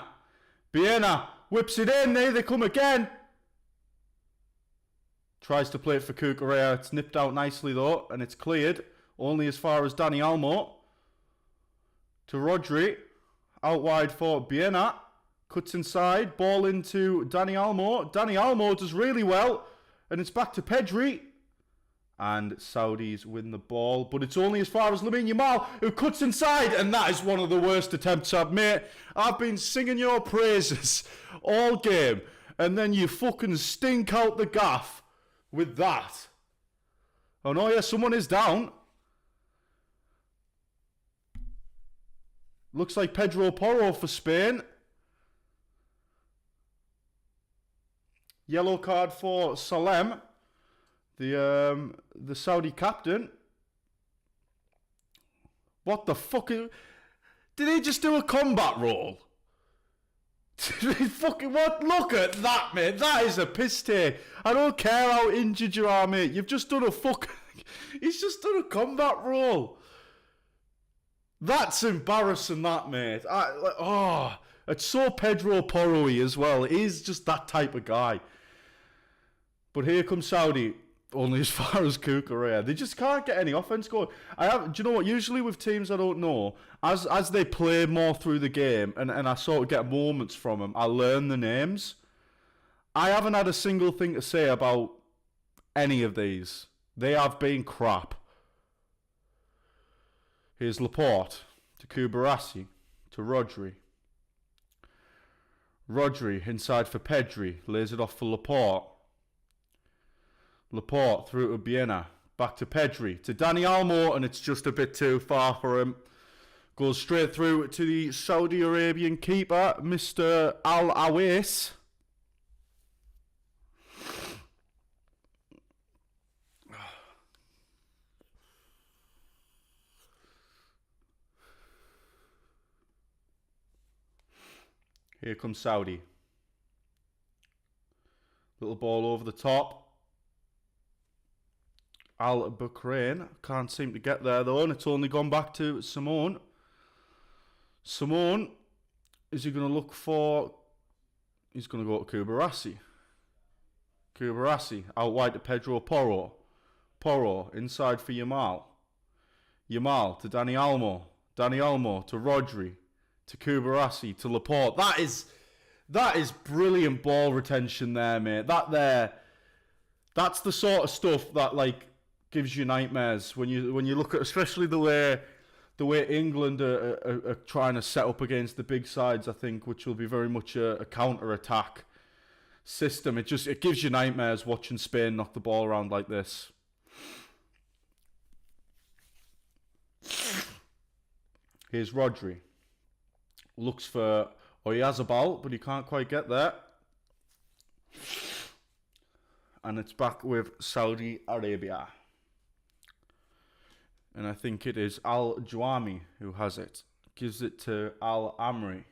Biena whips it in. There they come again. Tries to play it for Cucurella. It's nipped out nicely though. And it's cleared. Only as far as Dani Olmo. To Rodri. Out wide for Biena. Cuts inside. Ball into Dani Olmo. Dani Olmo does really well. And it's back to Pedri. And Saudis win the ball. But it's only as far as Lamine Yamal, who cuts inside. And that is one of the worst attempts I've made. I've been singing your praises all game. And then you fucking stink out the gaff with that. Oh no, yeah, someone is down. Looks like Pedro Porro for Spain. Yellow card for Salem. The Saudi captain. What the fuck? Did he just do a combat roll? Fucking what? Look at that, mate. That is a piss take. I don't care how injured you are, mate. You've just done a fucking... He's just done a combat roll. That's embarrassing, that, mate. It's so Pedro Porro-y as well. He's just that type of guy. But here comes Saudi. Only as far as Cucurella. They just can't get any offense going. Do you know what? Usually with teams I don't know, as they play more through the game, and I sort of get moments from them, I learn the names. I haven't had a single thing to say about any of these. They have been crap. Here's Laporte to Kubarasi to Rodri. Rodri inside for Pedri. Lays it off for Laporte. Laporte through to Biena. Back to Pedri. To Dani Olmo, and it's just a bit too far for him. Goes straight through to the Saudi Arabian keeper, Mr. Al Awais. Here comes Saudi. Little ball over the top. Al Bukrain can't seem to get there though, and it's only gone back to Simone. Simone, is he going to look for... He's going to go to Kubarasi. Kubarasi, out wide to Pedro Porro. Porro, inside for Yamal. Yamal to Dani Olmo. Dani Olmo to Rodri. To Kubarasi, to Laporte. That is brilliant ball retention there, mate. That's the sort of stuff that, like, gives you nightmares when you look at, especially the way England are trying to set up against the big sides. I think, which will be very much a counter-attack system. It gives you nightmares watching Spain knock the ball around like this. Here's Rodri. Looks for Oyarzabal, but he can't quite get there. And it's back with Saudi Arabia. And I think it is Al Juami who has it. Gives it to Al Amri.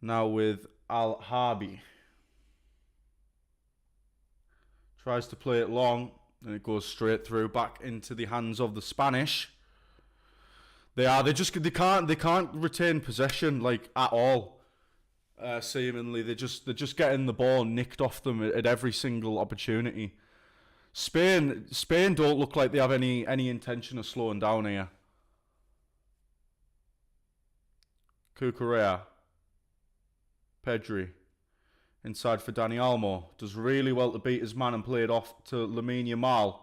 Now with Al Harbi. Tries to play it long, and it goes straight through back into the hands of the Spanish. They can't retain possession like at all. Seemingly, they're just getting the ball nicked off them at every single opportunity. Spain don't look like they have any intention of slowing down here. Cucurella. Pedri. Inside for Dani Olmo. Does really well to beat his man and play it off to Lamine Yamal.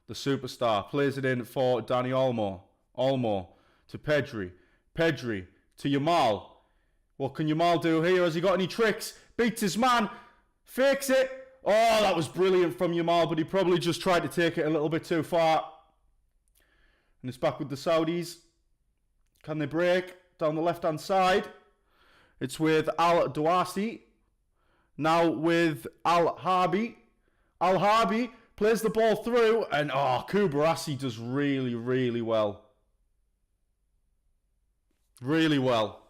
The superstar. Plays it in for Dani Olmo. Olmo to Pedri. Pedri to Yamal. What can Yamal do here? Has he got any tricks? Beats his man. Fakes it. Oh, that was brilliant from Yamal, but he probably just tried to take it a little bit too far. And it's back with the Saudis. Can they break? Down the left-hand side. It's with Al Douasi. Now with Al-Harbi. Al-Harbi plays the ball through, and Kubarasi does really, really well. Really well.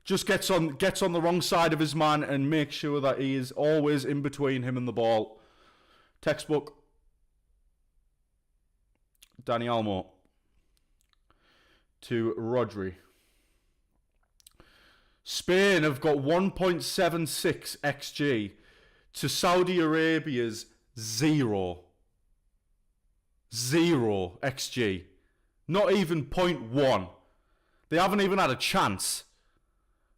Just gets on the wrong side of his man and makes sure that he is always in between him and the ball. Textbook. Dani Olmo to Rodri. Spain have got 1.76 XG to Saudi Arabia's 0. 0 XG. Not even 0.1. They haven't even had a chance.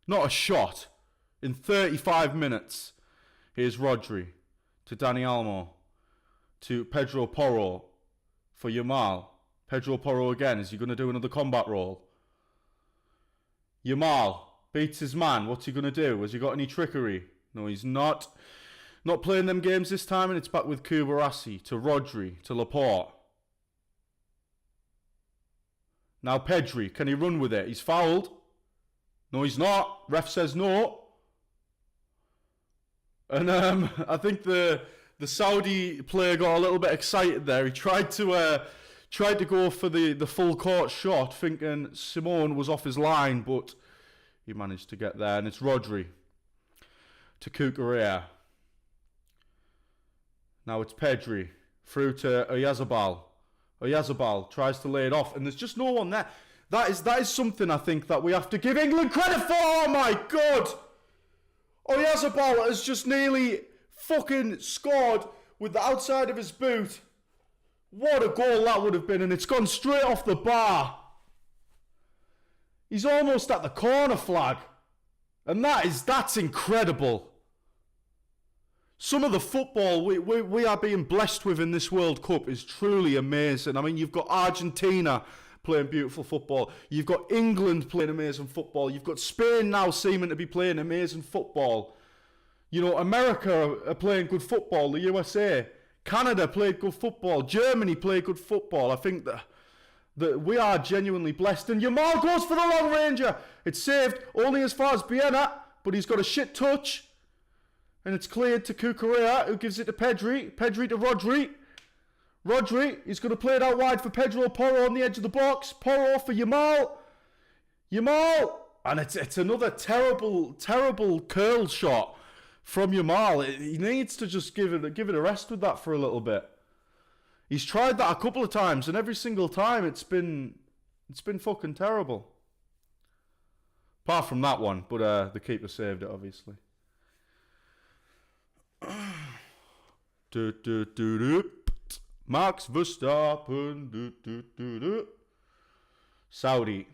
Not a shot. In 35 minutes. Here's Rodri to Dani Olmo to Pedro Porro for Yamal. Pedro Porro again. Is he going to do another combat role? Yamal beats his man. What's he going to do? Has he got any trickery? No, he's not. Not playing them games this time, and it's back with Kubarasi to Rodri to Laporte. Now Pedri, can he run with it? He's fouled. No, he's not. Ref says no. And I think the Saudi player got a little bit excited there. He tried to go for the full court shot, thinking Simone was off his line, but he managed to get there. And it's Rodri to Cucurella. Now it's Pedri through to Oyarzabal. Oyarzabal tries to lay it off, and there's just no one there. That is something I think that we have to give England credit for. Oh my God! Oyarzabal has just nearly fucking scored with the outside of his boot. What a goal that would have been, and it's gone straight off the bar. He's almost at the corner flag, and that's incredible. Some of the football we are being blessed with in this World Cup is truly amazing. I mean, you've got Argentina playing beautiful football. You've got England playing amazing football. You've got Spain now seeming to be playing amazing football. You know, America are playing good football. The USA. Canada played good football. Germany played good football. I think that we are genuinely blessed. And Yamal goes for the long ranger. It's saved only as far as Biena, but he's got a shit touch. And it's cleared to Cucurella, who gives it to Pedri. Pedri to Rodri. Rodri, he's going to play it out wide for Pedro Porro on the edge of the box. Porro for Yamal. Yamal! And it's another terrible, terrible curl shot from Yamal. He needs to just give it a rest with that for a little bit. He's tried that a couple of times, and every single time it's been fucking terrible. Apart from that one, but the keeper saved it, obviously. Max Verstappen. Saudi.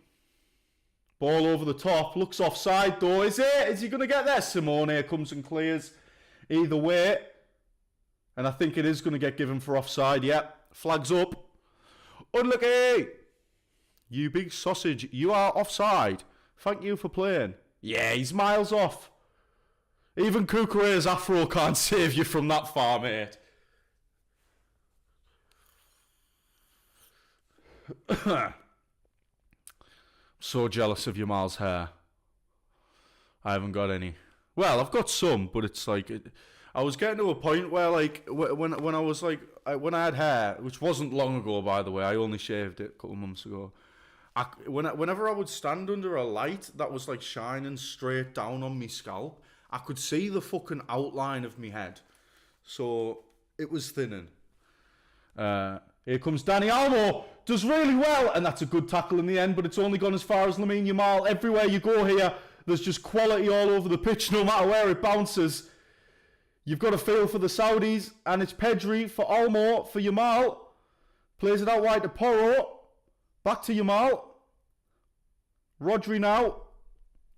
Ball over the top. Looks offside though. Is it? Is he going to get there? Simone comes and clears. Either way. And I think it is going to get given for offside. Yep. Flags up. Unlucky. You big sausage. You are offside. Thank you for playing. Yeah, he's miles off. Even Cucurella's afro can't save you from that far, mate. So jealous of Yamal's hair. I haven't got any. Well, I've got some, but it's like I was getting to a point where, like, when I was like when I had hair, which wasn't long ago, by the way. I only shaved it a couple of months ago. Whenever I would stand under a light that was like shining straight down on me scalp, I could see the fucking outline of me head. So it was thinning. Here comes Dani Olmo. Does really well. And that's a good tackle in the end, but it's only gone as far as Lamine Yamal. Everywhere you go here, there's just quality all over the pitch, no matter where it bounces. You've got a feel for the Saudis, and it's Pedri for Olmo, for Yamal. Plays it out wide to Porro. Back to Yamal. Rodri now.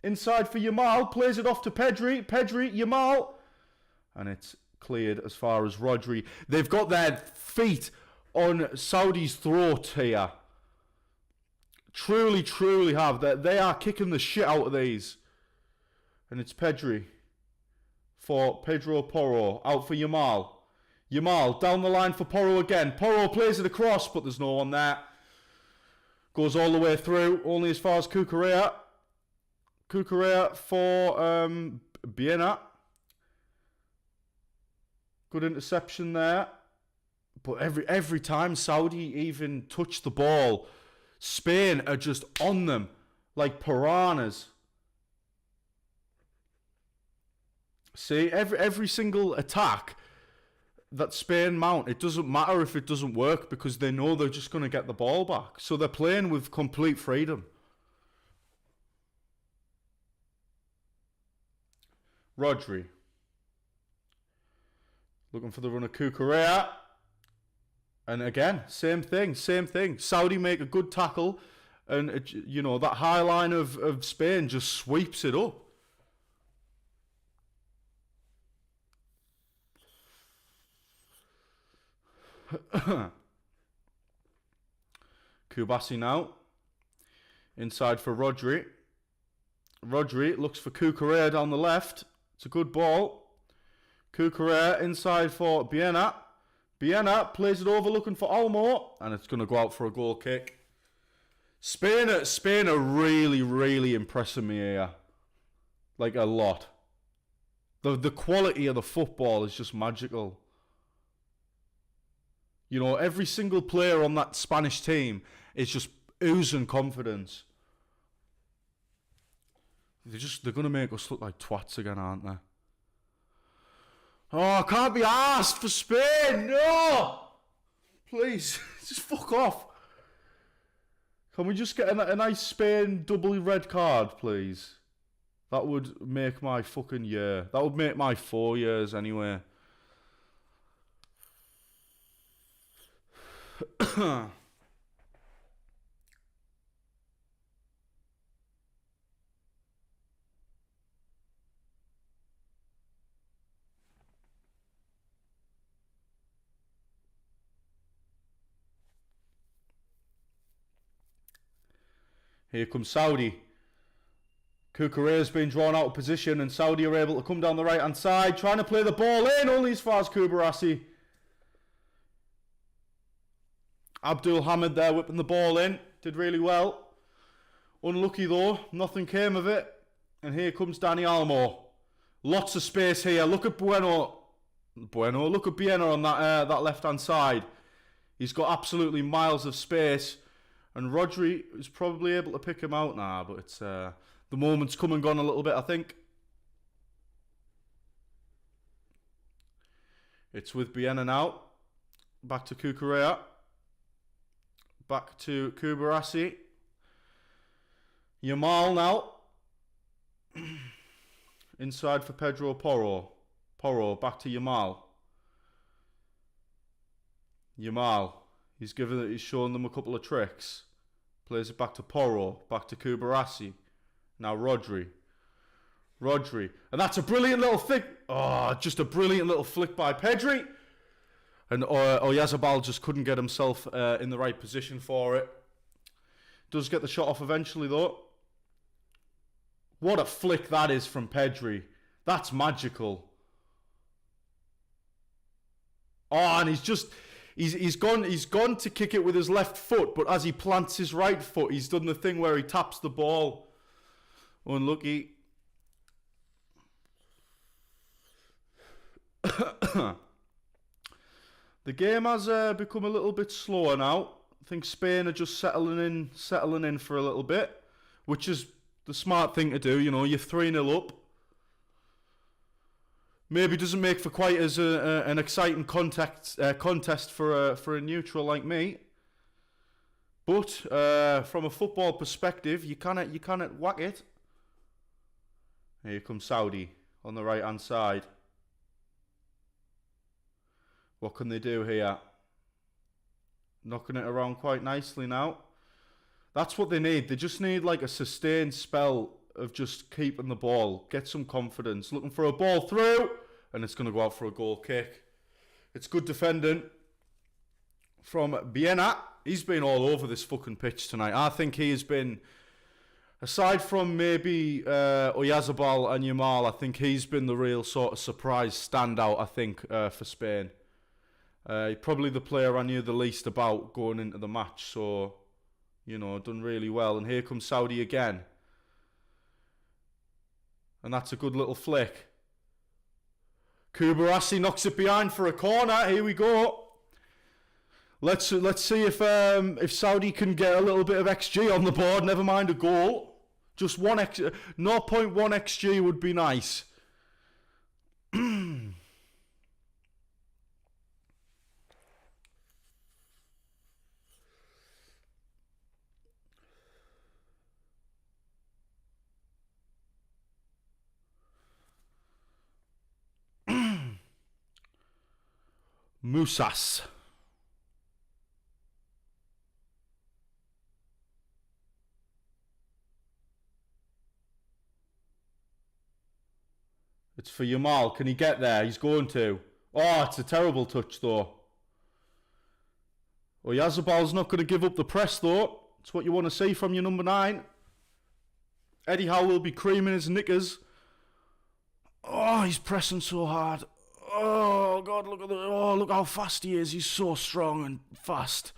Inside for Yamal. Plays it off to Pedri. Pedri, Yamal. And it's cleared as far as Rodri. They've got their feet on Saudi's throat here. Truly, truly have. They are kicking the shit out of these. And it's Pedri for Pedro Porro. Out for Yamal. Yamal down the line for Porro again. Porro plays it across, but there's no one there. Goes all the way through, only as far as Cucurella. Cucurella for Biena. Good interception there. But every time Saudi even touch the ball, Spain are just on them like piranhas. See, every single attack that Spain mount, it doesn't matter if it doesn't work because they know they're just going to get the ball back. So they're playing with complete freedom. Rodri. Looking for the run of Cucurella. And again, same thing. Saudi make a good tackle. And, that high line of Spain just sweeps it up. Kubasi now. Inside for Rodri. Rodri looks for Cucurella down the left. It's a good ball. Cucurella inside for Biena. Biena plays it over looking for Olmo. And it's going to go out for a goal kick. Spain are really, really impressing me here. Like a lot. The quality of the football is just magical. Every single player on that Spanish team is just oozing confidence. They're going to make us look like twats again, aren't they? Oh, I can't be asked for Spain. No! Please, just fuck off. Can we just get a nice Spain double red card, please? That would make my fucking year. That would make my 4 years anyway. Here comes Saudi. Cucurella's been drawn out of position and Saudi are able to come down the right hand side, trying to play the ball in, only as far as Kubarassi. Abdul Hamid there whipping the ball in. Did really well. Unlucky though. Nothing came of it. And here comes Dani Olmo. Lots of space here. Look at Bueno. Look at Biena on that left-hand side. He's got absolutely miles of space. And Rodri is probably able to pick him out now. But it's the moment's come and gone a little bit, I think. It's with Biena now. Back to Cucurella. Back to Kubarassi. Yamal now. Inside for Pedro Porro. Porro back to Yamal. Yamal. He's shown them a couple of tricks. Plays it back to Porro. Back to Kubarassi. Now Rodri. And that's a brilliant little flick. Oh, just a brilliant little flick by Pedri. And Oyarzabal just couldn't get himself in the right position for it. Does get the shot off eventually though. What a flick that is from Pedri. That's magical. Oh, and he's gone to kick it with his left foot, but as he plants his right foot, he's done the thing where he taps the ball. Unlucky. The game has become a little bit slower now. I think Spain are just settling in for a little bit, which is the smart thing to do. You're 3-0 up. Maybe doesn't make for quite as an exciting contest for a neutral like me. But from a football perspective, you cannot whack it. Here comes Saudi on the right hand side. What can they do here? Knocking it around quite nicely now. That's what they need. They just need like a sustained spell of just keeping the ball. Get some confidence. Looking for a ball through. And it's going to go out for a goal kick. It's good defending from Biena. He's been all over this fucking pitch tonight. I think he has been, aside from maybe Oyarzabal and Yamal, I think he's been the real sort of surprise standout, I think, for Spain. Probably the player I knew the least about going into the match. So, done really well. And here comes Saudi again. And that's a good little flick. Kubarasi knocks it behind for a corner. Here we go. Let's see if Saudi can get a little bit of XG on the board. Never mind a goal. Just 0.1 XG would be nice. Musas. It's for Yamal. Can he get there? He's going to. Oh, it's a terrible touch, though. Oh, Yazabal's not going to give up the press, though. It's what you want to see from your number 9. Eddie Howe will be creaming his knickers. Oh, he's pressing so hard. Oh, God, look at the... Oh, look how fast he is. He's so strong and fast.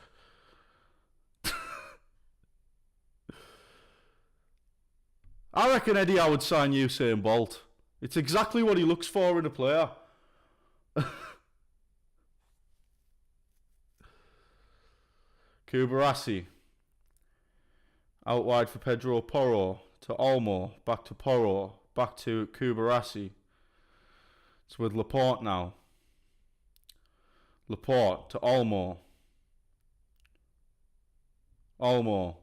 I reckon Eddie Howe would sign Usain Bolt. It's exactly what he looks for in a player. Kubarasi. Out wide for Pedro Porro. To Olmo. Back to Porro. Back to Kubarasi. It's with Laporte now. Laporte to Olmo. Olmo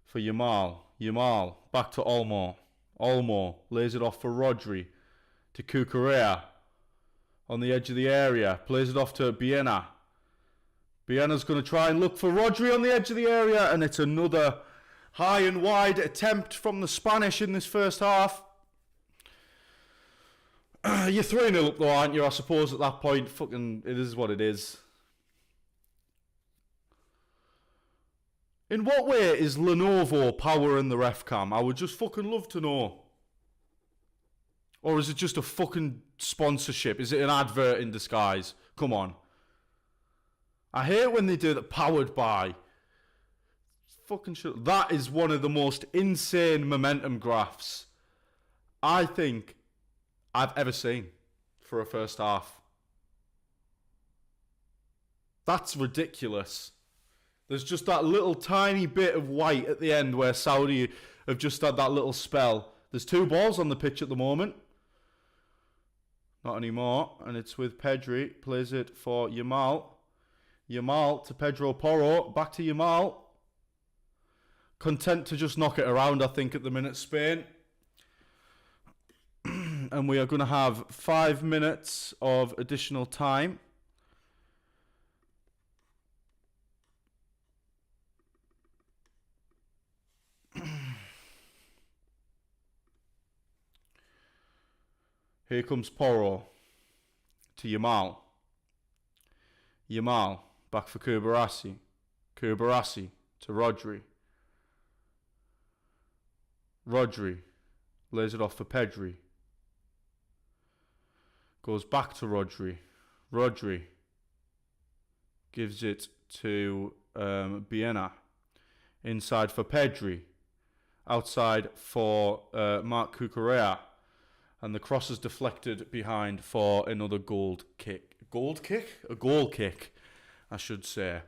for Yamal. Yamal back to Olmo. Olmo lays it off for Rodri. To Cucurella. On the edge of the area. Plays it off to Biena. Biena's going to try and look for Rodri on the edge of the area. And it's another high and wide attempt from the Spanish in this first half. You're 3-0 up though, aren't you? I suppose at that point, fucking, it is what it is. In what way is Lenovo powering the ref cam? I would just fucking love to know. Or is it just a fucking sponsorship? Is it an advert in disguise? Come on. I hate when they do that, powered by. Fucking shit. That is one of the most insane momentum graphs I think I've ever seen for a first half. That's ridiculous. There's just that little tiny bit of white at the end where Saudi have just had that little spell. There's 2 balls on the pitch at the moment. Not anymore. And it's with Pedri. Plays it for Yamal. Yamal to Pedro Porro. Back to Yamal. Content to just knock it around, I think, at the minute, Spain. And we are going to have 5 minutes of additional time. Here comes Porro to Yamal. Yamal back for Kubarasi. Kubarasi to Rodri. Rodri lays it off for Pedri. Goes back to Rodri. Rodri gives it to Biena. Inside for Pedri. Outside for Marc Cucurella. And the cross is deflected behind for another goal kick. Goal kick? A goal kick, I should say.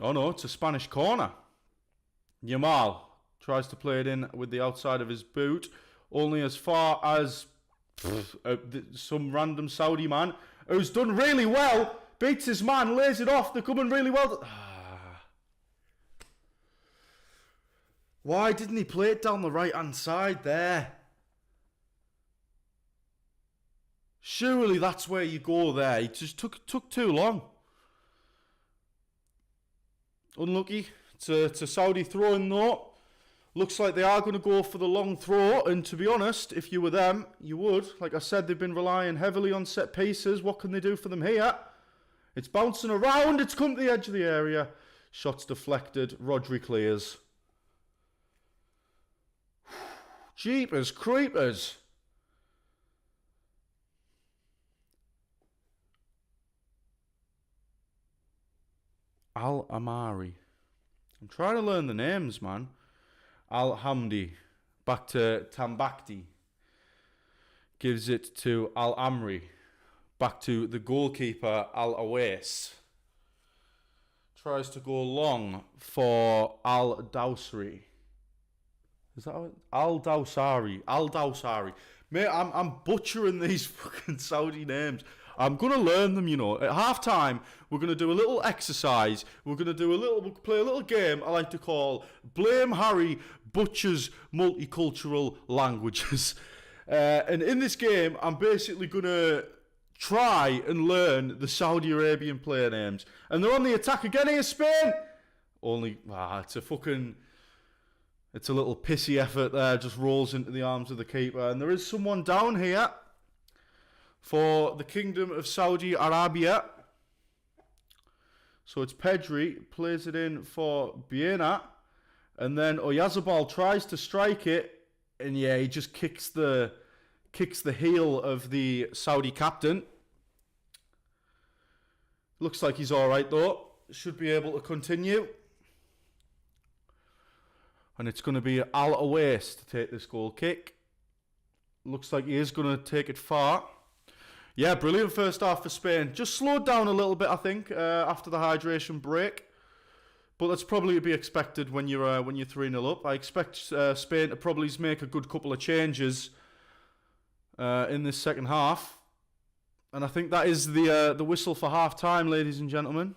Oh no, it's a Spanish corner. Yamal tries to play it in with the outside of his boot. Only as far as some random Saudi man who's done really well. Beats his man, lays it off. They're coming really well. Why didn't he play it down the right-hand side there? Surely that's where you go there. He just took too long. Unlucky to Saudi throwing though. Looks like they are going to go for the long throw. And to be honest, if you were them, you would. Like I said, they've been relying heavily on set pieces. What can they do for them here? It's bouncing around. It's come to the edge of the area. Shots deflected. Rodri clears. Jeepers creepers. Al-Amari. I'm trying to learn the names, man. Al-Hamdi. Back to Tambakti. Gives it to Al-Amri. Back to the goalkeeper, Al-Awais. Tries to go long for Al-Dawsari. Is that how it? Al-Dawsari. Al-Dawsari. Mate, I'm butchering these fucking Saudi names. I'm going to learn them, you know. At half-time, we're going to do a little exercise. We'll play a little game I like to call BlameHarry Butchers Multicultural Languages. And in this game, I'm basically going to try and learn the Saudi Arabian player names. And they're on the attack again here, Spain. It's a little pissy effort there, just rolls into the arms of the keeper. And there is someone down here for the Kingdom of Saudi Arabia. So it's Pedri, plays it in for Biena. And then Oyarzabal tries to strike it. And yeah, he just kicks the heel of the Saudi captain. Looks like he's all right, though. Should be able to continue. And it's going to be Al-Awais to take this goal kick. Looks like he is going to take it far. Yeah, brilliant first half for Spain. Just slowed down a little bit, I think, after the hydration break. But that's probably to be expected when you're 3-0 up. I expect Spain to probably make a good couple of changes in this second half. And I think that is the whistle for half-time, ladies and gentlemen.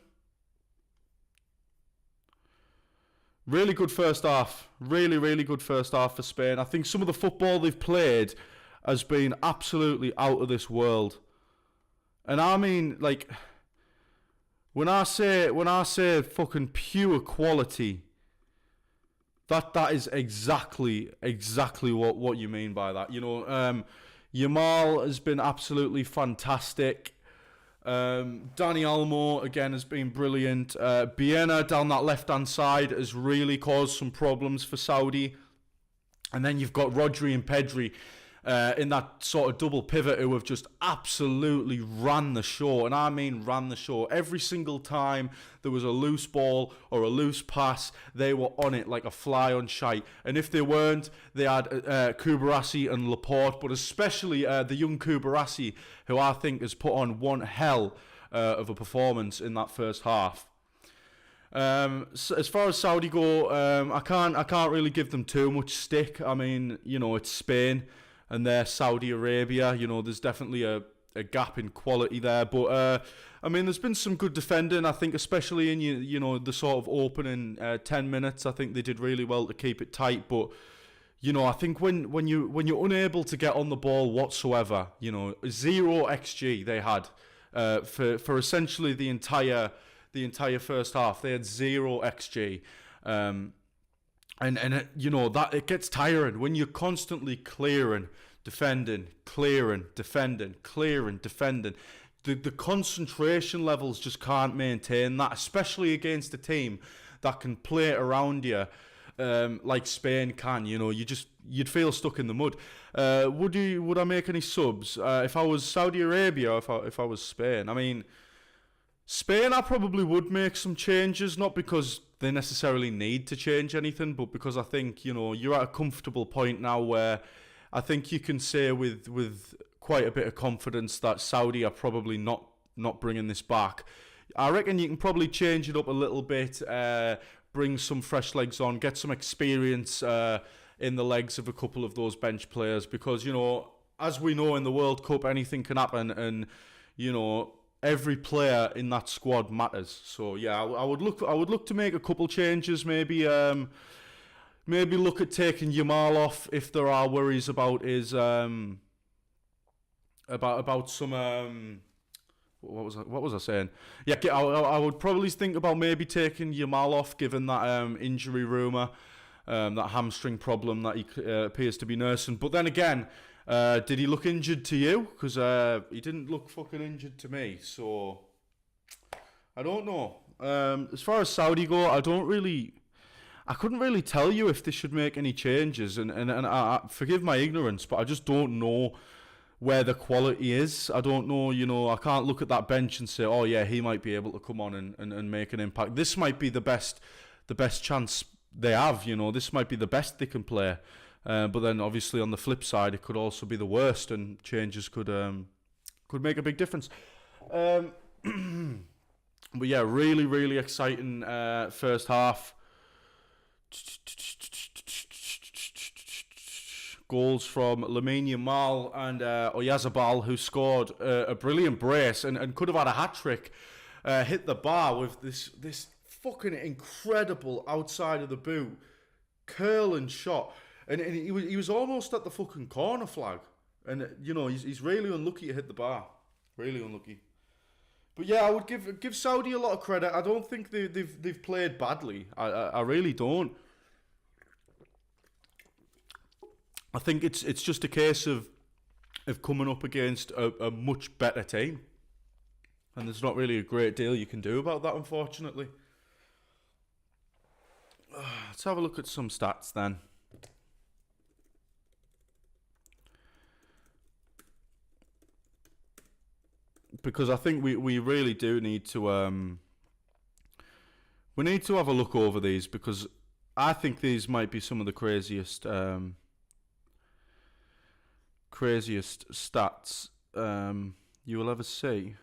Really good first half. Really, really good first half for Spain. I think some of the football they've played has been absolutely out of this world. And I mean, like, when I say fucking pure quality, that is exactly what you mean by that. You know, Yamal has been absolutely fantastic. Dani Olmo again has been brilliant. Biena down that left-hand side has really caused some problems for Saudi. And then you've got Rodri and Pedri in that sort of double pivot who have just absolutely ran the show. And I mean ran the show. Every single time there was a loose ball or a loose pass, they were on it like a fly on shite. And if they weren't, they had Kubarassi and Laporte, but especially the young Kubarassi, who I think has put on one hell of a performance in that first half. So as far as Saudi go, I can't really give them too much stick. I mean, you know, it's Spain and they're Saudi Arabia. You know, there's definitely a gap in quality there. But, I mean, there's been some good defending, I think, especially in, you know, the sort of opening 10 minutes. I think they did really well to keep it tight. But, you know, I think when you're unable to get on the ball whatsoever, you know, 0 XG they had for essentially the entire first half. They had 0 XG. And it, you know, that it gets tiring when you're constantly clearing, defending, clearing, defending, clearing, defending. The concentration levels just can't maintain that, especially against a team that can play around you like Spain can. You know, you'd feel stuck in the mud. Would I make any subs if I was Saudi Arabia? Or if I was Spain? I mean, Spain, I probably would make some changes, not because they necessarily need to change anything, but because I think, you know, you're at a comfortable point now where I think you can say with quite a bit of confidence that Saudi are probably not bringing this back. I reckon you can probably change it up a little bit, bring some fresh legs on, get some experience in the legs of a couple of those bench players, because, you know, as we know in the World Cup, anything can happen, and, you know, every player in that squad matters. So yeah, I would look to make a couple changes. Maybe look at taking Yamal off if there are worries about his about some what was I saying? Yeah, I would probably think about maybe taking Yamal off, given that injury rumour, that hamstring problem that he appears to be nursing. But then again, did he look injured to you? Because he didn't look fucking injured to me. So I don't know. As far as Saudi go, I couldn't really tell you if they should make any changes. And I forgive my ignorance, but I just don't know where the quality is. I don't know, I can't look at that bench and say, oh yeah, he might be able to come on and make an impact. This might be the best chance they have, this might be the best they can play. But then obviously on the flip side, it could also be the worst, and changes could make a big difference. But yeah, really, really exciting first half. Goals from Lamine Yamal and Oyarzabal, who scored a brilliant brace and could have had a hat-trick. Hit the bar with this fucking incredible outside of the boot curling shot. And he was almost at the fucking corner flag. And, he's really unlucky to hit the bar. Really unlucky. But yeah, I would give Saudi a lot of credit. I don't think they've played badly. I really don't. I think it's just a case of coming up against a much better team. And there's not really a great deal you can do about that, unfortunately. Let's have a look at some stats then. Because I think we really do need to we need to have a look over these, because I think these might be some of the craziest stats you will ever see.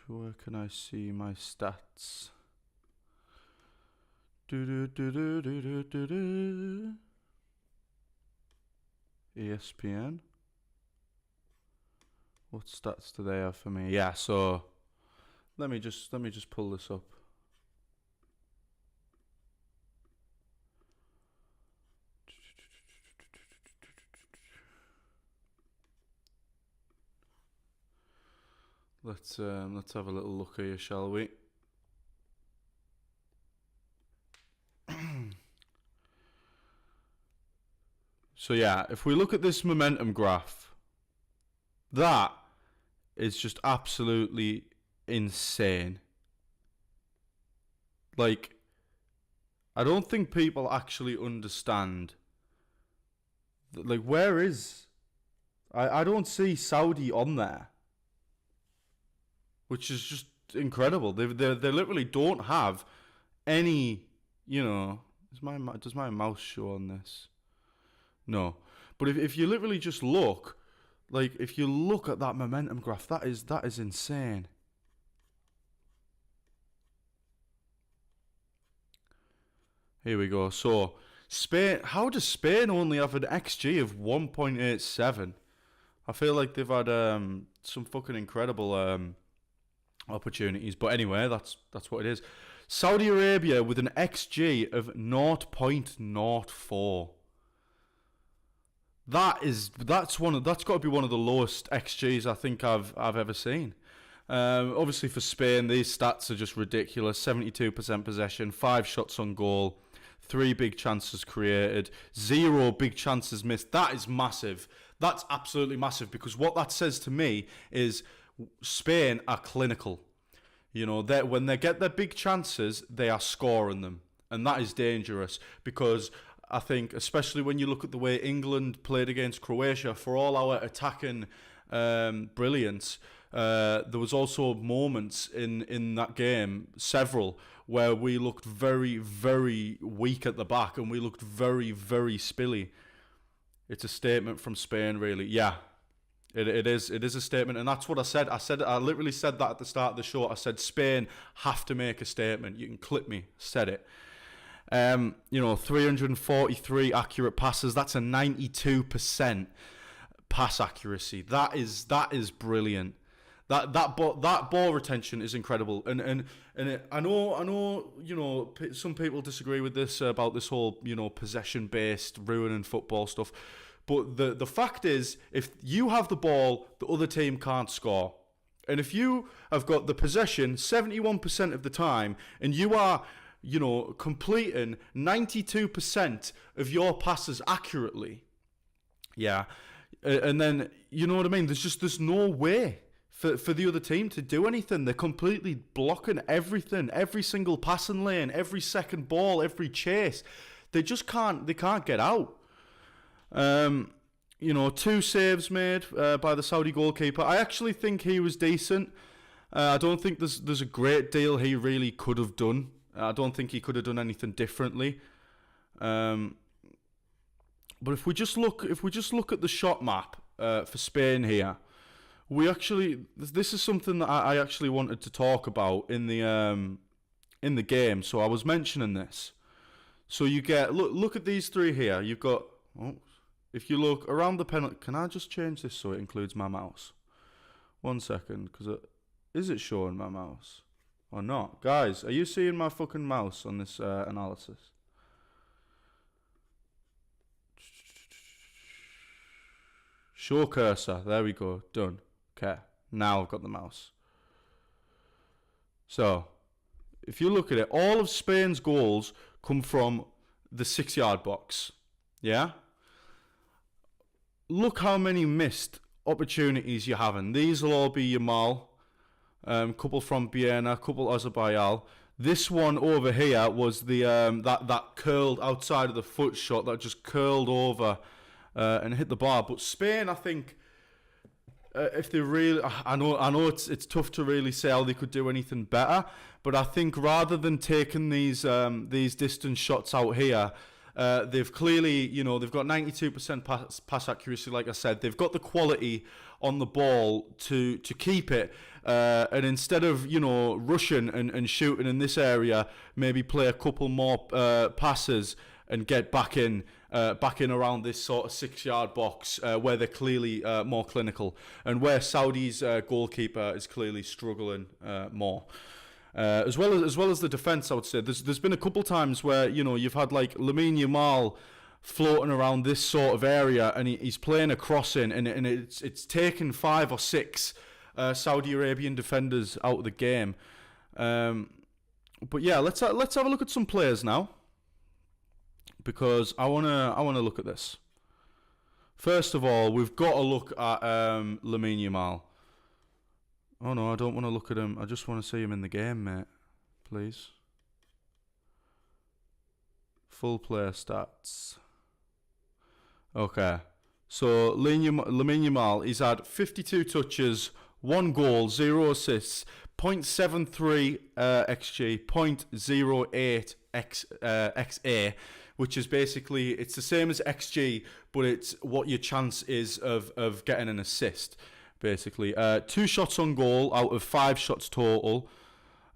Where can I see my stats? ESPN. What stats do they have for me? Yeah, so let me just pull this up. Let's have a little look here, shall we? So yeah, if we look at this momentum graph, that is just absolutely insane. Like, I don't think people actually understand. Like, where is... I don't see Saudi on there. Which is just incredible. They literally don't have any, does my mouse show on this? No. But if you literally just look, like, if you look at that momentum graph, that is insane. Here we go. So, Spain, how does Spain only have an XG of 1.87? I feel like they've had some fucking incredible opportunities, but anyway, that's what it is. Saudi Arabia with an XG of 0.04. That's got to be one of the lowest XGs I think I've ever seen. Obviously for Spain, these stats are just ridiculous. 72% possession, 5 shots on goal, 3 big chances created, 0 big chances missed. That is massive. That's absolutely massive, because what that says to me is Spain are clinical. When they get their big chances, they are scoring them. And that is dangerous, because I think, especially when you look at the way England played against Croatia, for all our attacking brilliance, there was also moments in that game, several, where we looked very, very weak at the back, and we looked very, very spilly. It's a statement from Spain, really. Yeah. It is a statement, and that's what I said. I literally said that at the start of the show. I said Spain have to make a statement. You can clip me. Said it. 343 accurate passes. That's a 92% pass accuracy. That is brilliant. That ball retention is incredible. And I know some people disagree with this about this whole possession based ruining football stuff. But the fact is, if you have the ball, the other team can't score. And if you have got the possession 71% of the time, and you are, completing 92% of your passes accurately, yeah, and then, you know what I mean? There's no way for the other team to do anything. They're completely blocking everything, every single passing lane, every second ball, every chase. They just can't get out. You know, 2 saves made by the Saudi goalkeeper. I actually think he was decent. I don't think there's a great deal he really could have done. I don't think he could have done anything differently. But if we just look at the shot map for Spain here, this is something that I actually wanted to talk about in the game. So I was mentioning this. So you get look at these 3 here. You've got if you look around the penalty. Can I just change this so it includes my mouse? 1 second, because is it showing my mouse or not? Guys, are you seeing my fucking mouse on this analysis? Show cursor. There we go. Done. Okay. Now I've got the mouse. So, if you look at it, all of Spain's goals come from the 6-yard box. Yeah? Look how many missed opportunities you're having. These will all be Yamal. Couple from Biena, couple Azerbaijan. This one over here was the that curled outside of the foot shot that just curled over and hit the bar. But Spain, I think, if they really, I know it's tough to really say how they could do anything better. But I think rather than taking these distance shots out here, they've clearly, you know, they've got 92% pass accuracy. Like I said, they've got the quality on the ball to keep it. And instead of, you know, rushing and shooting in this area, maybe play a couple more passes and get back in around this sort of 6-yard box where they're clearly more clinical, and where Saudi's goalkeeper is clearly struggling more. As well as the defence, I would say there's been a couple times where, you know, you've had like Lamine Yamal floating around this sort of area, and he's playing a crossing, and it's taken 5 or 6 Saudi Arabian defenders out of the game. But yeah, let's have a look at some players now, because I wanna look at this. First of all, we've got to look at Lamine Yamal. Oh no, I don't want to look at him. I just want to see him in the game, mate. Please. Full player stats. Okay. So Lamine Yamal, he's had 52 touches, 1 goal, 0 assists, 0.73 xG, 0.08 XA, which is basically, it's the same as xG, but it's what your chance is of getting an assist, basically. 2 shots on goal out of 5 shots total.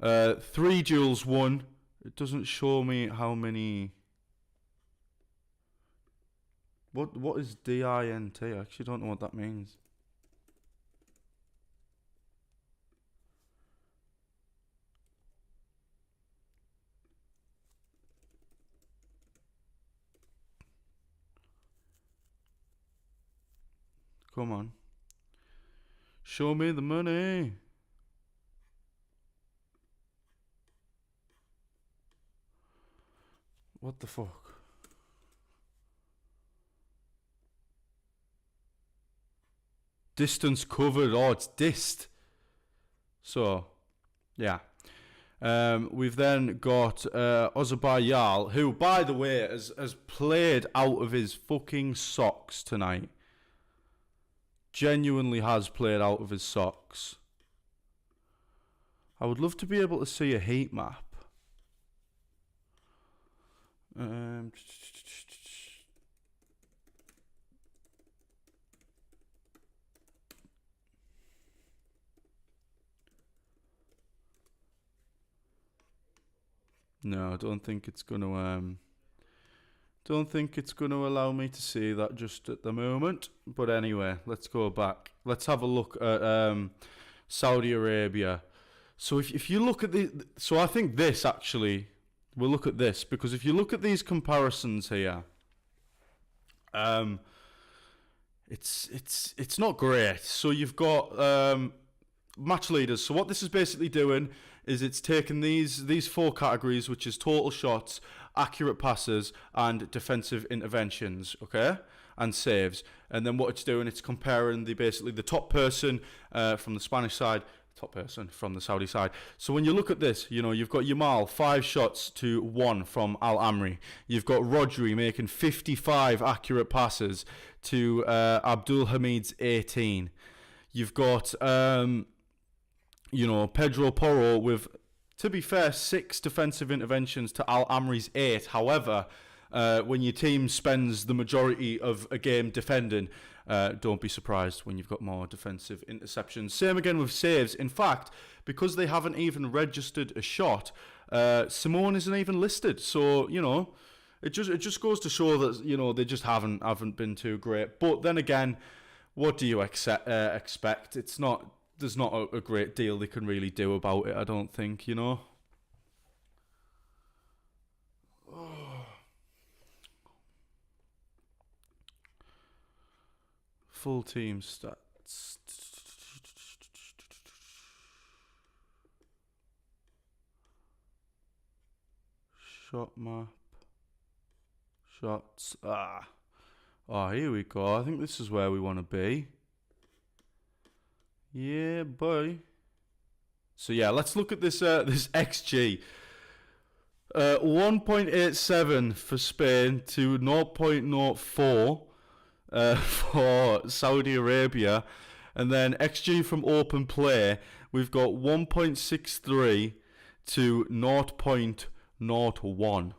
3 duels won. It doesn't show me how many. What is DINT? I actually don't know what that means. Come on. Show me the money. What the fuck? Distance covered. Oh, it's dist. So, yeah. We've then got Azerbaijan, who, by the way, has played out of his fucking socks tonight. Genuinely has played out of his socks. I would love to be able to see a heat map. No, I don't think it's going to. Don't think it's going to allow me to see that just at the moment. But anyway, let's go back. Let's have a look at Saudi Arabia. So if you look at so I think this actually, we'll look at this, because if you look at these comparisons here, it's not great. So you've got match leaders. So what this is basically doing is it's taking these 4 categories, which is total shots, accurate passes, and defensive interventions, okay? and saves. And then what it's doing, it's comparing basically the top person from the Spanish side, top person from the Saudi side. So when you look at this, you know, you've got Yamal 5 shots to 1 from Al Amri. You've got Rodri making 55 accurate passes to Abdul Hamid's 18. You've got you know, Pedro Porro with, to be fair, 6 defensive interventions to Al Amri's 8. However, when your team spends the majority of a game defending, don't be surprised when you've got more defensive interceptions. Same again with saves. In fact, because they haven't even registered a shot, Simone isn't even listed. So, you know, it just goes to show that, you know, they just haven't been too great. But then again, what do you expect? There's not a great deal they can really do about it, I don't think, you know. Full team stats. Shot map. Shots. Oh, here we go. I think this is where we want to be. Yeah, boy. So yeah, let's look at this this XG. 1.87 for Spain to 0.04 for Saudi Arabia, and then XG from open play, we've got 1.63 to 0.01.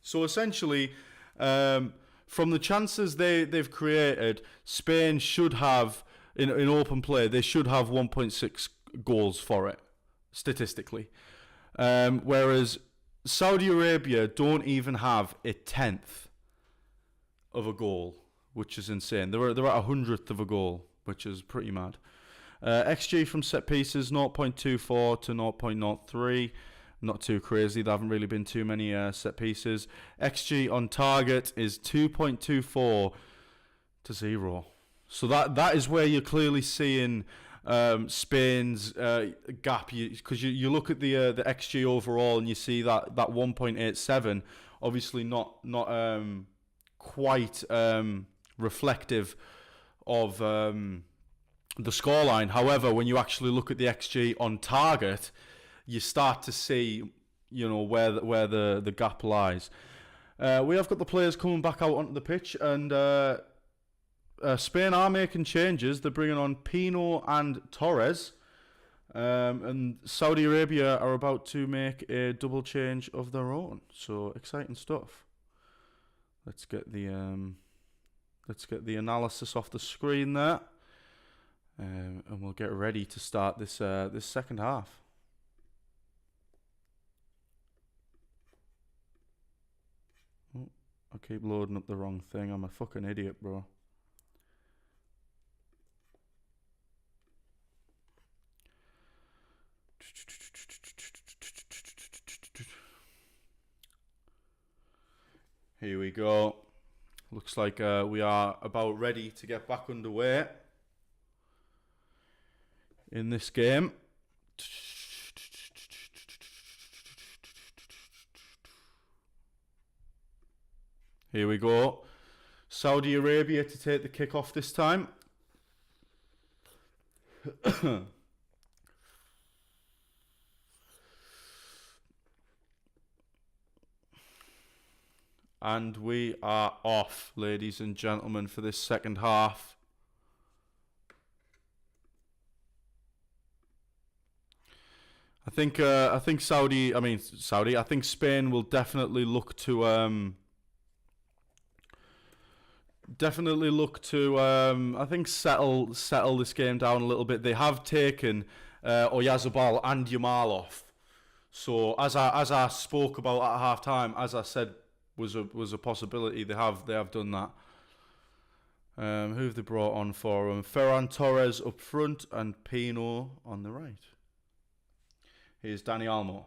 So essentially, from the chances they've created, Spain should have, in open play, they should have 1.6 goals for it, statistically. Whereas Saudi Arabia don't even have a 10th of a goal, which is insane. They're at 100th of a goal, which is pretty mad. XG from set pieces, 0.24 to 0.03. Not too crazy. There haven't really been too many set pieces. XG on target is 2.24 to 0. So that is where you're clearly seeing Spain's gap. Because you look at the XG overall and you see that 1.87, obviously not quite reflective of the scoreline. However, when you actually look at the XG on target, you start to see, you know, where the gap lies. We have got the players coming back out onto the pitch, and Spain are making changes. They're bringing on Pino and Torres, and Saudi Arabia are about to make a double change of their own. So exciting stuff. Let's get the analysis off the screen there, and we'll get ready to start this second half. Oh, I keep loading up the wrong thing. I'm a fucking idiot, bro. Here we go. Looks like we are about ready to get back underway in this game. Here we go. Saudi Arabia to take the kick off this time. And we are off, ladies and gentlemen, for this second half. I think Spain will definitely look to I think settle this game down a little bit. They have taken Oyarzabal and Yamal off. So as I spoke about at half time, as I said, was a possibility. They have done that. Who have they brought on for them? Ferran Torres up front and Pino on the right. Here's Dani Olmo.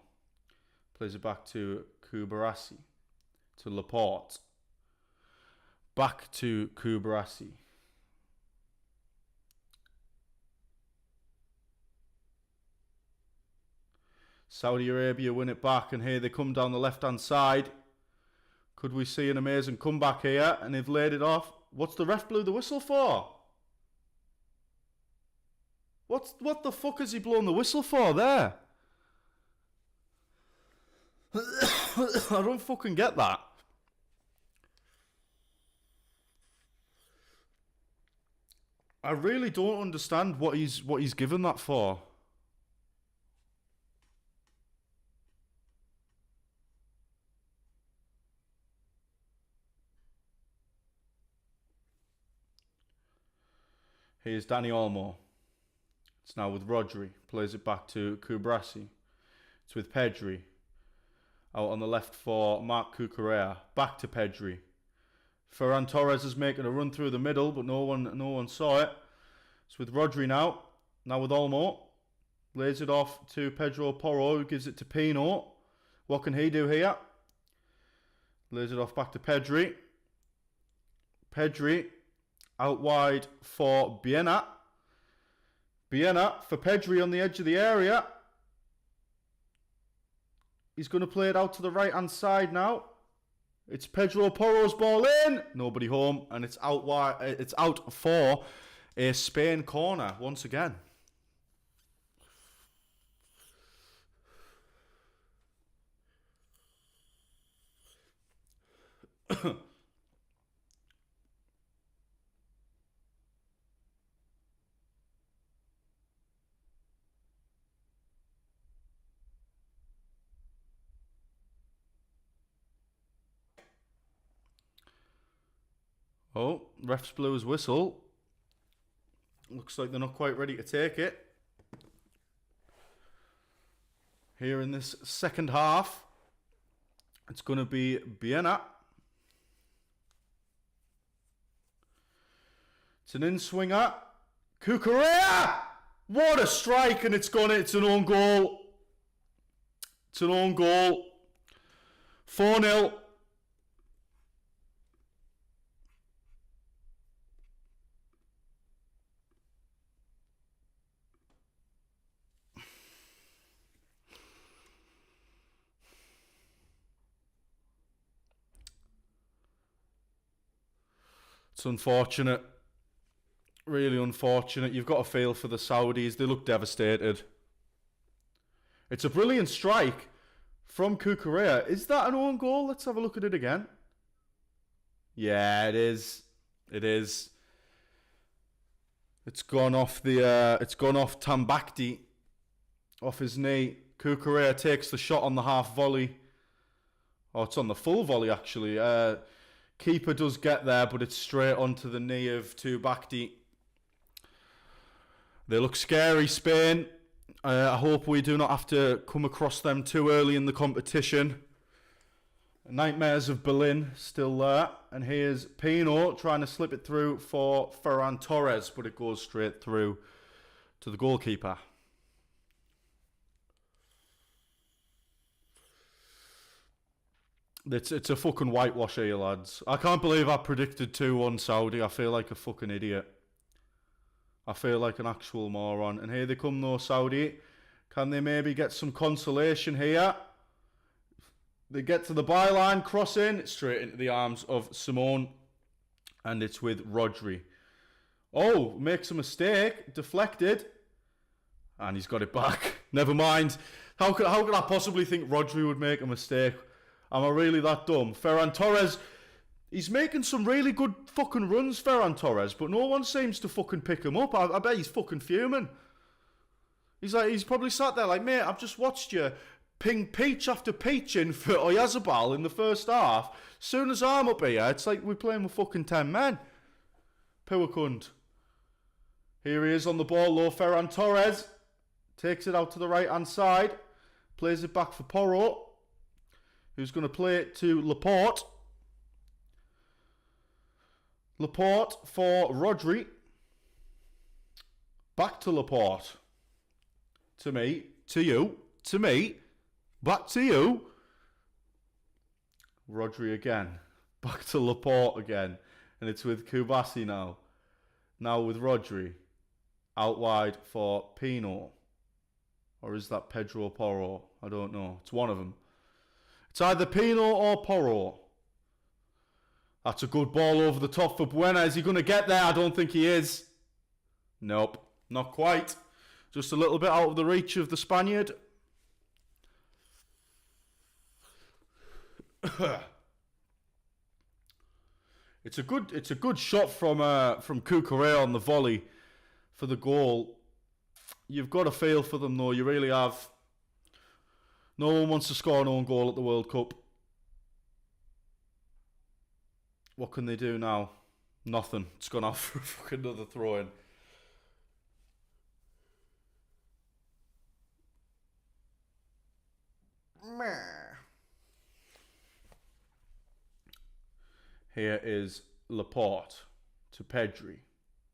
Plays it back to Kubarasi. To Laporte. Back to Kubarasi. Saudi Arabia win it back, and here they come down the left-hand side. Could we see an amazing comeback here? And they've laid it off. What's the ref blew the whistle for? What the fuck is he blowing the whistle for there? I don't fucking get that. I really don't understand what he's given that for. Here's Danny Olmo. It's now with Rodri. Plays it back to Kubrasi. It's with Pedri. Out on the left for Marc Cucurella. Back to Pedri. Ferran Torres is making a run through the middle, but no one saw it. It's with Rodri now. Now with Olmo. Lays it off to Pedro Porro, who gives it to Pino. What can he do here? Lays it off back to Pedri. Pedri out wide for Biena. Biena for Pedri on the edge of the area. He's going to play it out to the right-hand side now. It's Pedro Porro's ball in. Nobody home. And it's out wide. It's out for a Spain corner once again. Oh, ref's blew his whistle. Looks like they're not quite ready to take it. Here in this second half, it's going to be Biena. It's an in-swinger. Cucurella! What a strike, and it's gone. It's an own goal. It's an own goal. 4-0. It's unfortunate. Really unfortunate. You've got to feel for the Saudis. They look devastated. It's a brilliant strike from Cucurella. Is that an own goal? Let's have a look at it again. Yeah, it is. It is. It's gone off the. It's gone off Tambakti, off his knee. Cucurella takes the shot on the half volley. Oh, it's on the full volley actually. Keeper does get there, but it's straight onto the knee of Tambakti. They look scary, Spain. I hope we do not have to come across them too early in the competition. Nightmares of Berlin still there. And here's Pino trying to slip it through for Ferran Torres, but it goes straight through to the goalkeeper. It's a fucking whitewash here, lads. I can't believe I predicted 2-1 Saudi. I feel like a fucking idiot. I feel like an actual moron. And here they come though, Saudi. Can they maybe get some consolation here? They get to the byline, cross in, straight into the arms of Simone. And it's with Rodri. Oh, makes a mistake. Deflected. And he's got it back. Never mind. How could I possibly think Rodri would make a mistake? Am I really that dumb? Ferran Torres, he's making some really good fucking runs, Ferran Torres, but no one seems to fucking pick him up. I bet he's fucking fuming. He's probably sat there like, mate, I've just watched you ping peach after peaching for Oyarzabal in the first half. Soon as I'm up here, it's like we're playing with fucking 10 men. Poor cunt. Here he is on the ball, though. Ferran Torres takes it out to the right-hand side. Plays it back for Porro, who's going to play it to Laporte. Laporte for Rodri. Back to Laporte. To me. To you. To me. Back to you. Rodri again. Back to Laporte again. And it's with Kubasi now. Now with Rodri. Out wide for Pino. Or is that Pedro Porro? I don't know. It's one of them. It's either Pino or Porro. That's a good ball over the top for Buena. Is he going to get there? I don't think he is. Nope, not quite. Just a little bit out of the reach of the Spaniard. It's a good shot from Cucurella on the volley for the goal. You've got to feel for them though, you really have. No one wants to score an own goal at the World Cup. What can they do now? Nothing. It's gone off for fucking another throw-in. Here is Laporte to Pedri.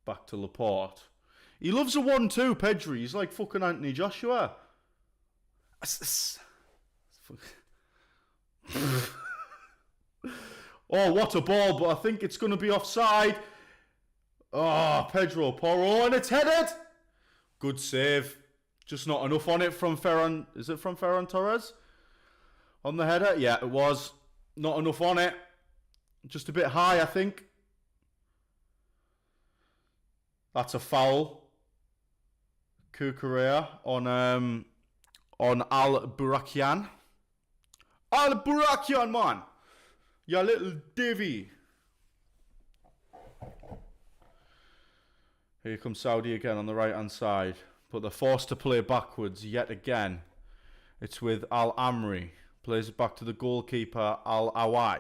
Back to Laporte. He loves a 1-2, Pedri. He's like fucking Anthony Joshua. Oh, what a ball, but I think it's going to be offside. Oh, Pedro Porro, and it's headed. Good save. Just not enough on it from Ferran. Is it from Ferran Torres? On the header? Yeah, it was. Not enough on it. Just a bit high, I think. That's a foul. Cucurella on Al Burakian. Al Burakian, man. Ya little divvy. Here comes Saudi again on the right-hand side. But they're forced to play backwards yet again. It's with Al Amri. Plays it back to the goalkeeper, Al Awai.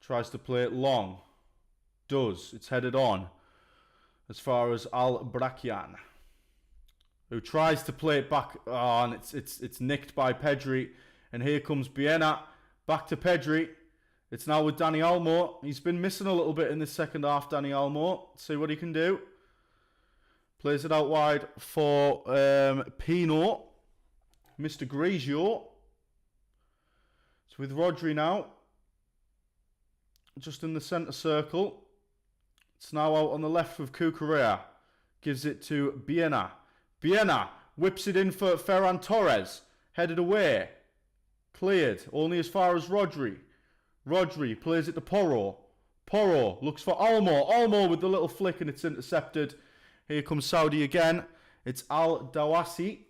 Tries to play it long. Does. It's headed on. As far as Al Brakian. Who tries to play it back. Oh, and it's nicked by Pedri. And here comes Biena. Back to Pedri. It's now with Dani Olmo. He's been missing a little bit in this second half, Dani Olmo. See what he can do. Plays it out wide for Pino. Mr. Grigio. It's with Rodri now. Just in the centre circle. It's now out on the left with Cucurella. Gives it to Biena. Biena whips it in for Ferran Torres. Headed away. Cleared. Only as far as Rodri. Rodri plays it to Porro. Porro looks for Olmo. Olmo with the little flick and it's intercepted. Here comes Saudi again. It's Al Dawasi.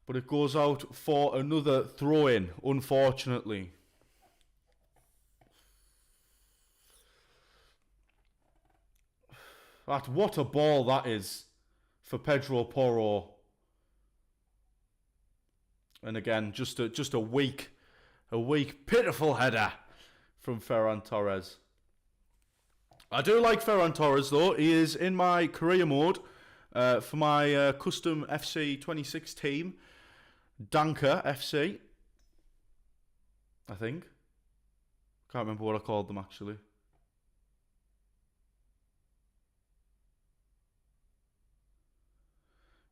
But it goes out for another throw-in, unfortunately. What a ball that is for Pedro Porro. And again, just a weak, pitiful header from Ferran Torres. I do like Ferran Torres though. He is in my career mode for my custom FC 26 team. Danker FC. I think. Can't remember what I called them actually.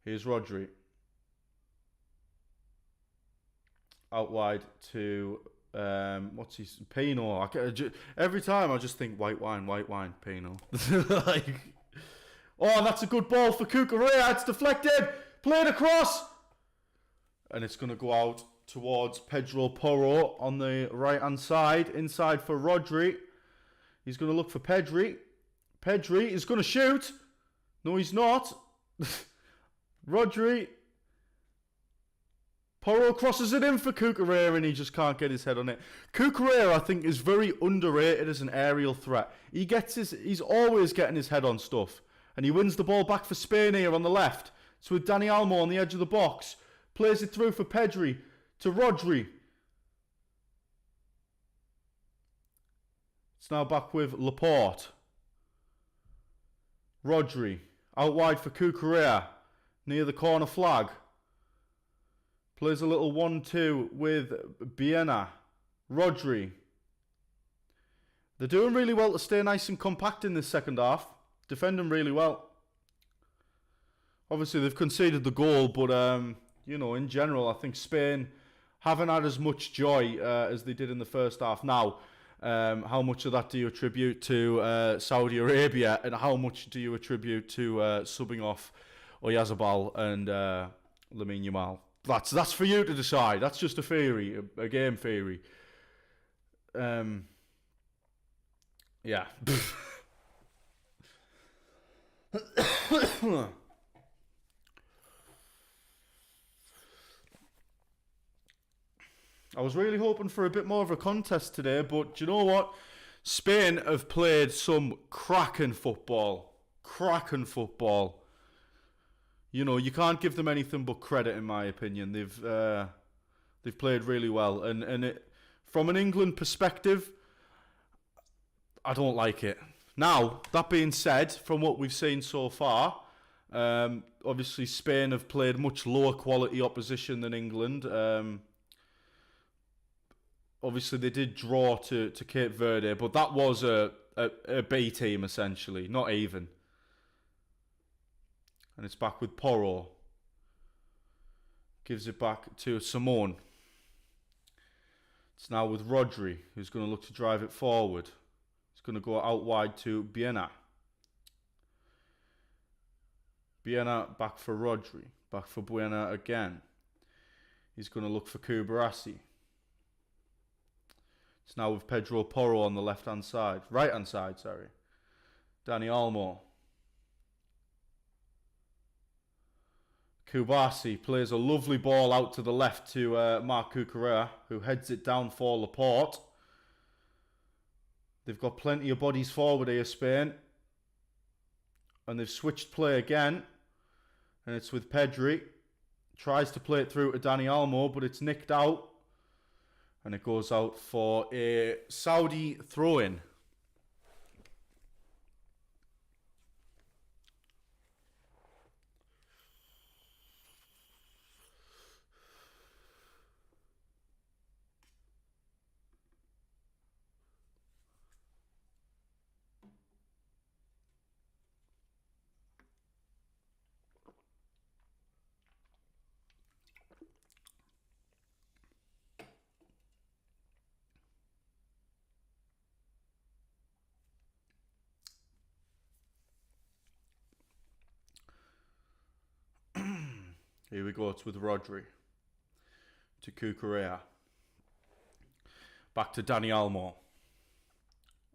Here's Rodri. Out wide to what's his Pino. Every time I just think white wine, Pino. Like, oh, that's a good ball for Cucurella. It's deflected, played across, and it's going to go out towards Pedro Porro on the right hand side. Inside for Rodri. He's going to look for Pedri. Pedri is going to shoot. No, he's not. Rodri. Porro crosses it in for Cucurella and he just can't get his head on it. Cucurella, I think, is very underrated as an aerial threat. He's always getting his head on stuff. And he wins the ball back for Spain here on the left. It's with Dani Olmo on the edge of the box. Plays it through for Pedri to Rodri. It's now back with Laporte. Rodri. Out wide for Cucurella. Near the corner flag. Plays a little 1-2 with Biena. Rodri. They're doing really well to stay nice and compact in this second half. Defending really well. Obviously, they've conceded the goal, but, you know, in general, I think Spain haven't had as much joy as they did in the first half. Now, how much of that do you attribute to Saudi Arabia, and how much do you attribute to subbing off Oyarzabal and Lamine Yamal? That's for you to decide. That's just a theory, a game theory. Yeah. I was really hoping for a bit more of a contest today, but do you know what? Spain have played some cracking football. Cracking football. You know, you can't give them anything but credit, in my opinion. They've played really well, and from an England perspective, I don't like it. Now, that being said, from what we've seen so far, obviously Spain have played much lower quality opposition than England. Obviously, they did draw to Cape Verde, but that was a B team, essentially, not even. And it's back with Porro. Gives it back to Simone. It's now with Rodri, who's going to look to drive it forward. He's going to go out wide to Biena. Biena back for Rodri. Back for Biena again. He's going to look for Kubarasi. It's now with Pedro Porro on the left-hand side. Right-hand side, sorry. Dani Olmo. Kubasi plays a lovely ball out to the left to Marc Cucurella, who heads it down for Laporte. They've got plenty of bodies forward here, Spain. And they've switched play again. And it's with Pedri. Tries to play it through to Dani Olmo, but it's nicked out. And it goes out for a Saudi throw-in. Here we go, it's with Rodri. To Cucurella. Back to Dani Olmo.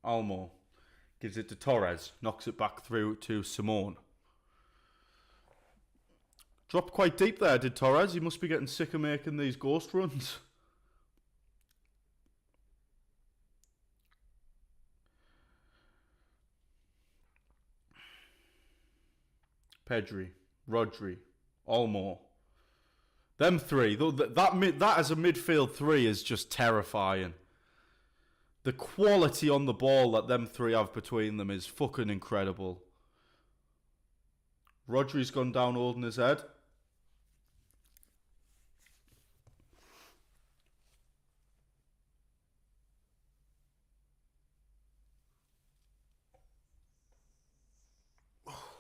Olmo gives it to Torres. Knocks it back through to Simone. Dropped quite deep there, did Torres? He must be getting sick of making these ghost runs. Pedri. Rodri. Olmo. Them three, that as a midfield three is just terrifying. The quality on the ball that them three have between them is fucking incredible. Rodri's gone down holding his head.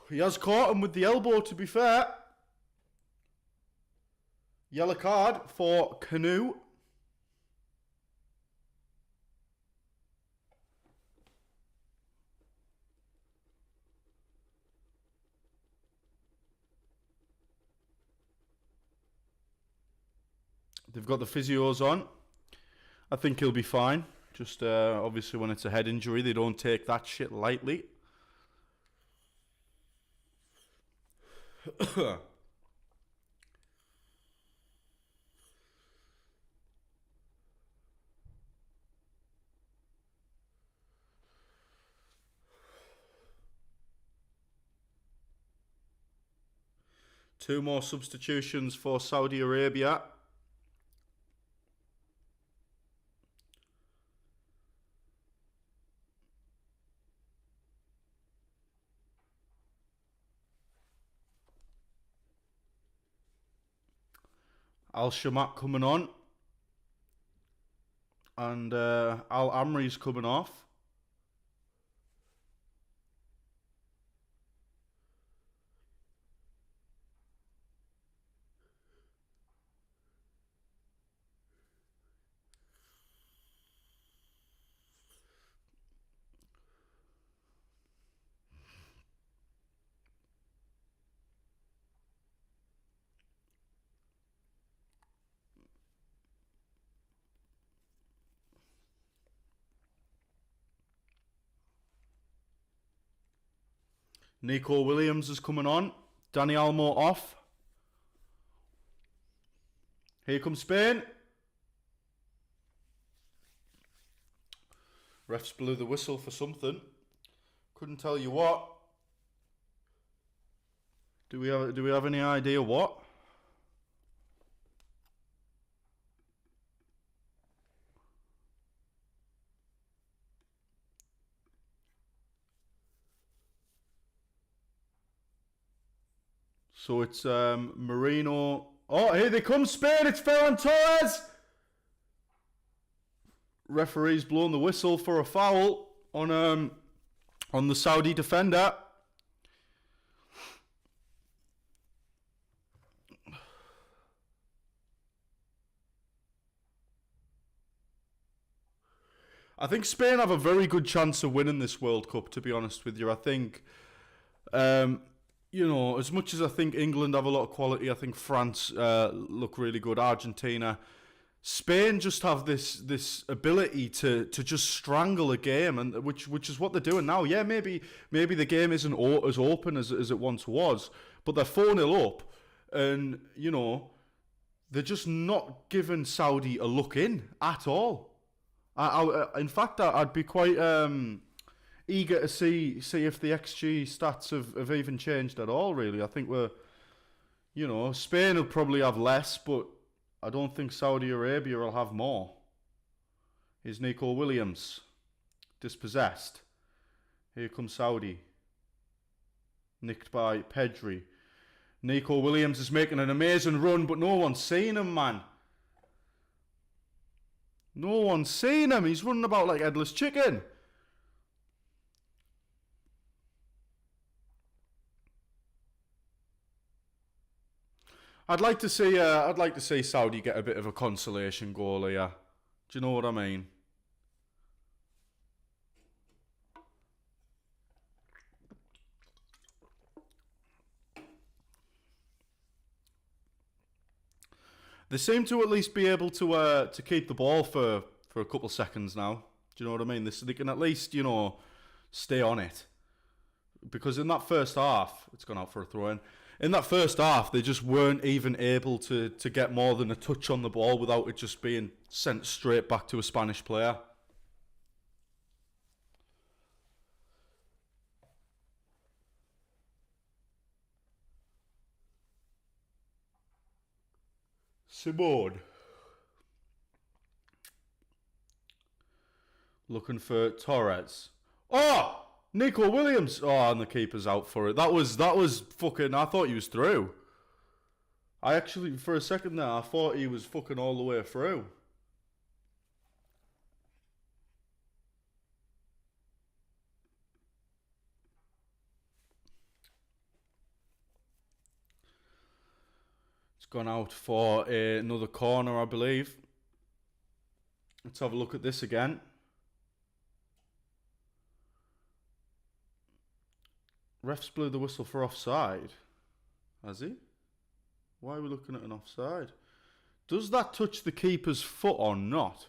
He has caught him with the elbow, to be fair. Yellow card for Canoe. They've got the physios on. I think he'll be fine. Just obviously when it's a head injury, they don't take that shit lightly. Two more substitutions for Saudi Arabia. Al Shamat coming on. And Al Amri's coming off. Nico Williams is coming on. Danny Almo off. Here comes Spain. Refs blew the whistle for something. Couldn't tell you what. Do we have any idea what? So it's Marino. Oh, here they come, Spain. It's Ferran Torres. Referee's blown the whistle for a foul on the Saudi defender. I think Spain have a very good chance of winning this World Cup, to be honest with you. I think, you know, as much as I think England have a lot of quality, I think France look really good. Argentina. Spain just have this ability to just strangle a game, and which is what they're doing now. Yeah, maybe the game isn't as open as it once was, but they're 4-0 up, and you know they're just not giving Saudi a look in at all. In fact, I'd be quite eager to see if the XG stats have even changed at all. Really, I think you know, Spain will probably have less, but I don't think Saudi Arabia will have more. Here's Nico Williams. Dispossessed. Here comes Saudi. Nicked by Pedri. Nico Williams is making an amazing run, but no one's seen him, man. No one's seen him. He's running about like headless chicken. I'd like to see Saudi get a bit of a consolation goal here. Do you know what I mean? They seem to at least be able to keep the ball for a couple seconds now. Do you know what I mean? They can at least, you know, stay on it. Because in that first half, it's gone out for a throw-in. In that first half, they just weren't even able to get more than a touch on the ball without it just being sent straight back to a Spanish player. Simone. Looking for Torres. Oh! Nico Williams. Oh, and the keeper's out for it. That was fucking... I thought he was through. I actually, for a second there, I thought he was fucking all the way through. It's gone out for another corner, I believe. Let's have a look at this again. Refs blew the whistle for offside. Has he? Why are we looking at an offside? Does that touch the keeper's foot or not?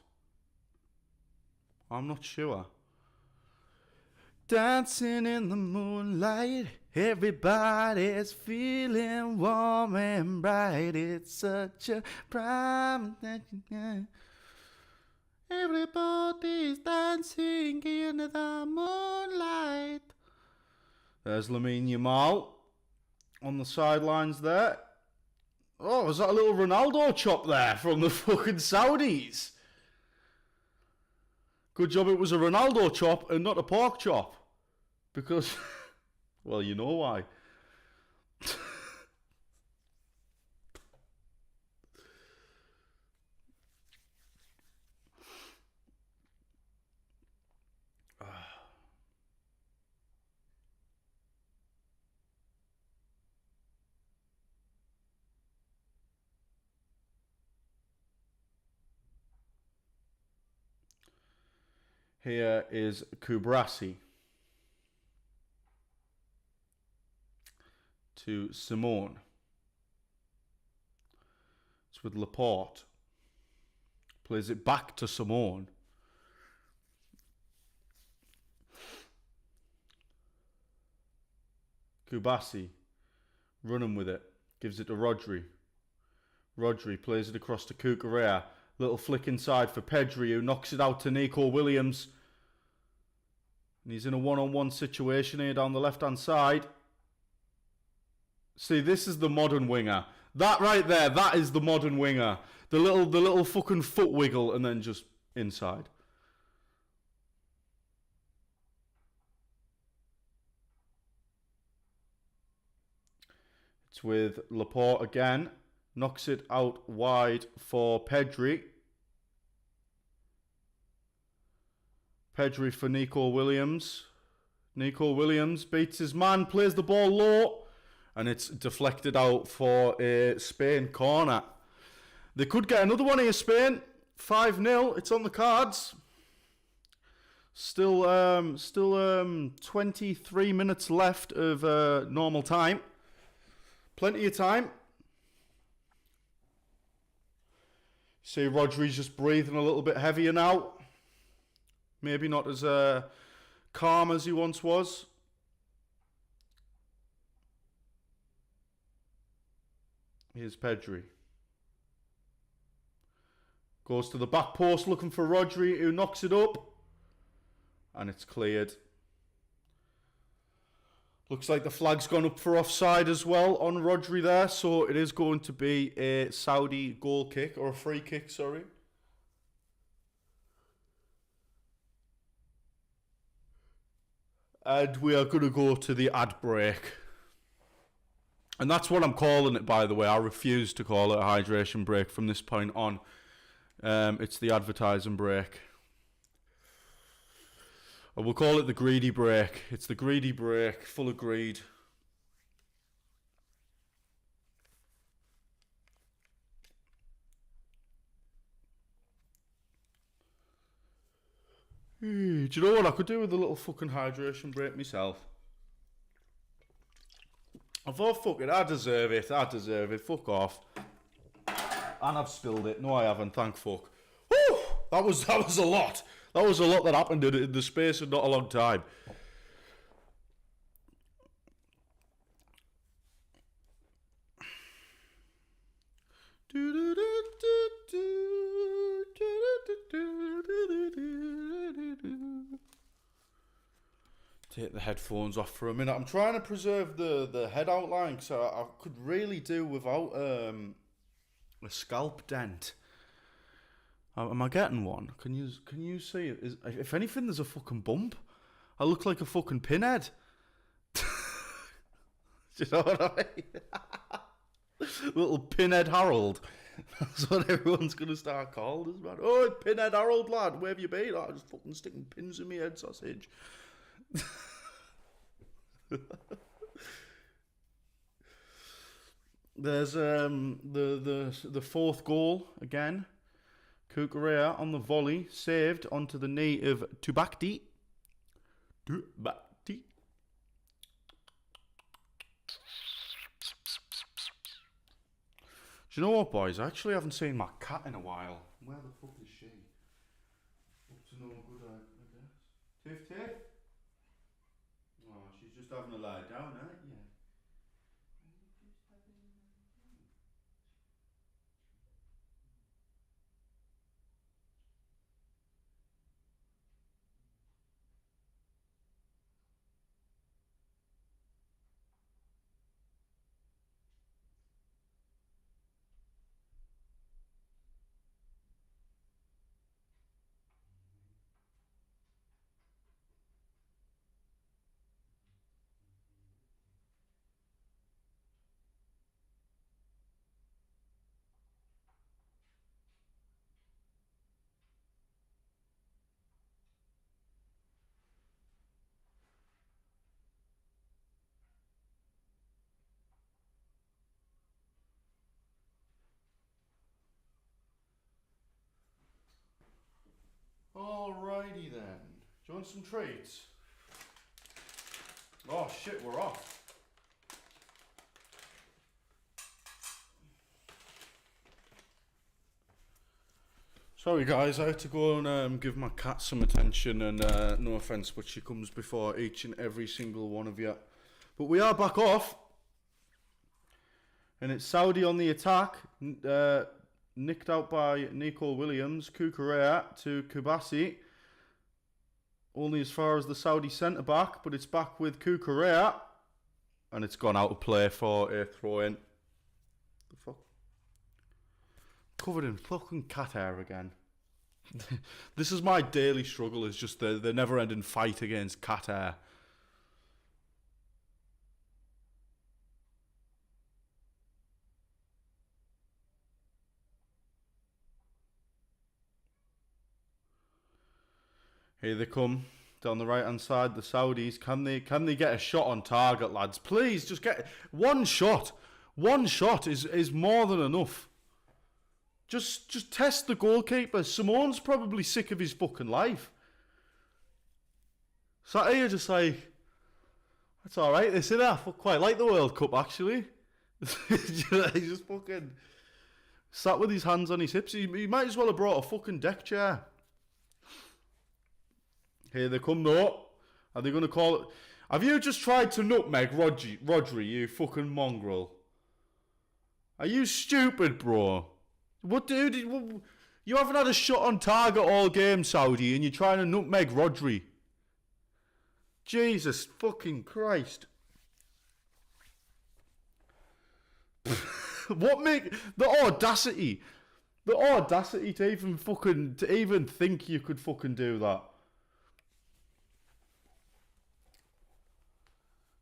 I'm not sure. Dancing in the moonlight, everybody's feeling warm and bright. It's such a prime. Everybody's dancing in the moonlight. There's Lamine Yamal on the sidelines there. Oh, was that a little Ronaldo chop there from the fucking Saudis? Good job it was a Ronaldo chop and not a pork chop. Because, well, you know why. Here is Kubrasi to Simone. It's with Laporte. Plays it back to Simone. Kubasi running with it. Gives it to Rodri. Rodri plays it across to Cucurella. Little flick inside for Pedri, who knocks it out to Nico Williams. And he's in a one-on-one situation here down the left-hand side. See, this is the modern winger. That right there, that is the modern winger. The little fucking foot wiggle and then just inside. It's with Laporte again. Knocks it out wide for Pedri. Pedri for Nico Williams. Nico Williams beats his man, plays the ball low. And it's deflected out for a Spain corner. They could get another one here, Spain. 5-0. It's on the cards. Still 23 minutes left of normal time. Plenty of time. See, Rodri's just breathing a little bit heavier now. Maybe not as calm as he once was. Here's Pedri. Goes to the back post looking for Rodri, who knocks it up. And it's cleared. Looks like the flag's gone up for offside as well on Rodri there. So it is going to be a Saudi goal kick, or a free kick, sorry. And we are going to go to the ad break. And that's what I'm calling it, by the way. I refuse to call it a hydration break from this point on. It's the advertising break. Or we'll call it the greedy break. It's the greedy break, full of greed. Do you know what I could do with a little fucking hydration break myself? I thought, fuck it, I deserve it, fuck off. And I've spilled it. No, I haven't, thank fuck. Woo! That was a lot. That was a lot that happened in the space of not a long time. Take the headphones off for a minute. I'm trying to preserve the head outline, so I could really do without a scalp dent. Am I getting one? Can you see it? If anything, there's a fucking bump. I look like a fucking pinhead. Do you know what I mean? Little pinhead Harold. That's what everyone's gonna start calling us, man. Oh, pinhead Harold, lad. Where have you been? Oh, just fucking sticking pins in my head sausage. There's the fourth goal again. Cucurella on the volley, saved onto the knee of Tubakti. Do you know what, boys? I actually haven't seen my cat in a while. Where the fuck is she? Up to no good, I guess. Tiff Tiff? Oh, she's just having a lie down, ain't you? Alrighty then. Do you want some treats? Oh shit, we're off. Sorry guys, I had to go and give my cat some attention, and no offence, but she comes before each and every single one of you. But we are back off. And it's Saudi on the attack. Nicked out by Nico Williams. Kukurea to Kubasi. Only as far as the Saudi centre-back. But it's back with Kukurea. And it's gone out of play for a throw-in. The fuck? Covered in fucking cat hair again. This is my daily struggle. Is just the never-ending fight against cat hair. Here they come down the right hand side. The Saudis, can they get a shot on target, lads? Please, just get one shot. One shot is more than enough. Just test the goalkeeper. Simone's probably sick of his fucking life. So here, just like, that's all right. This, I quite like the World Cup actually. He's just fucking sat with his hands on his hips. He might as well have brought a fucking deck chair. Here they come though. Are they going to call it? Have you just tried to nutmeg Rodri, you fucking mongrel? Are you stupid, bro? What, dude? You haven't had a shot on target all game, Saudi, and you're trying to nutmeg Rodri. Jesus fucking Christ. What make the audacity to even think you could fucking do that?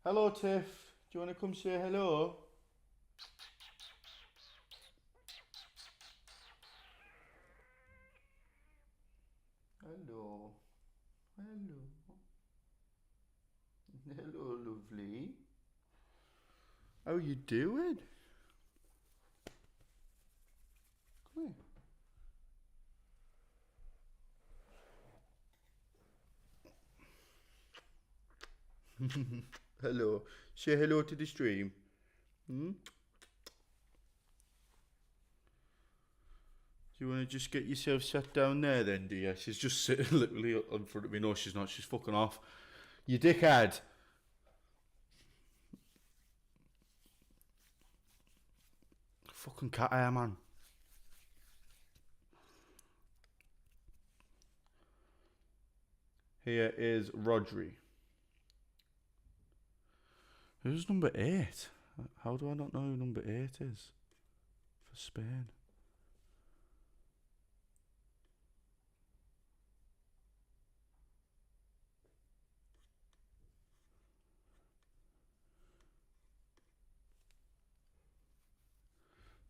Hello, Tiff. Do you want to come say hello? Hello. Hello. Hello, lovely. How you doing? Come here. Hello. Say hello to the stream. Hmm? Do you want to just get yourself sat down there then, do you? She's just sitting literally in front of me. No, she's not. She's fucking off. You dickhead. Fucking cat hair, man. Here is Rodri. Who's number 8? How do I not know who number 8 is for Spain?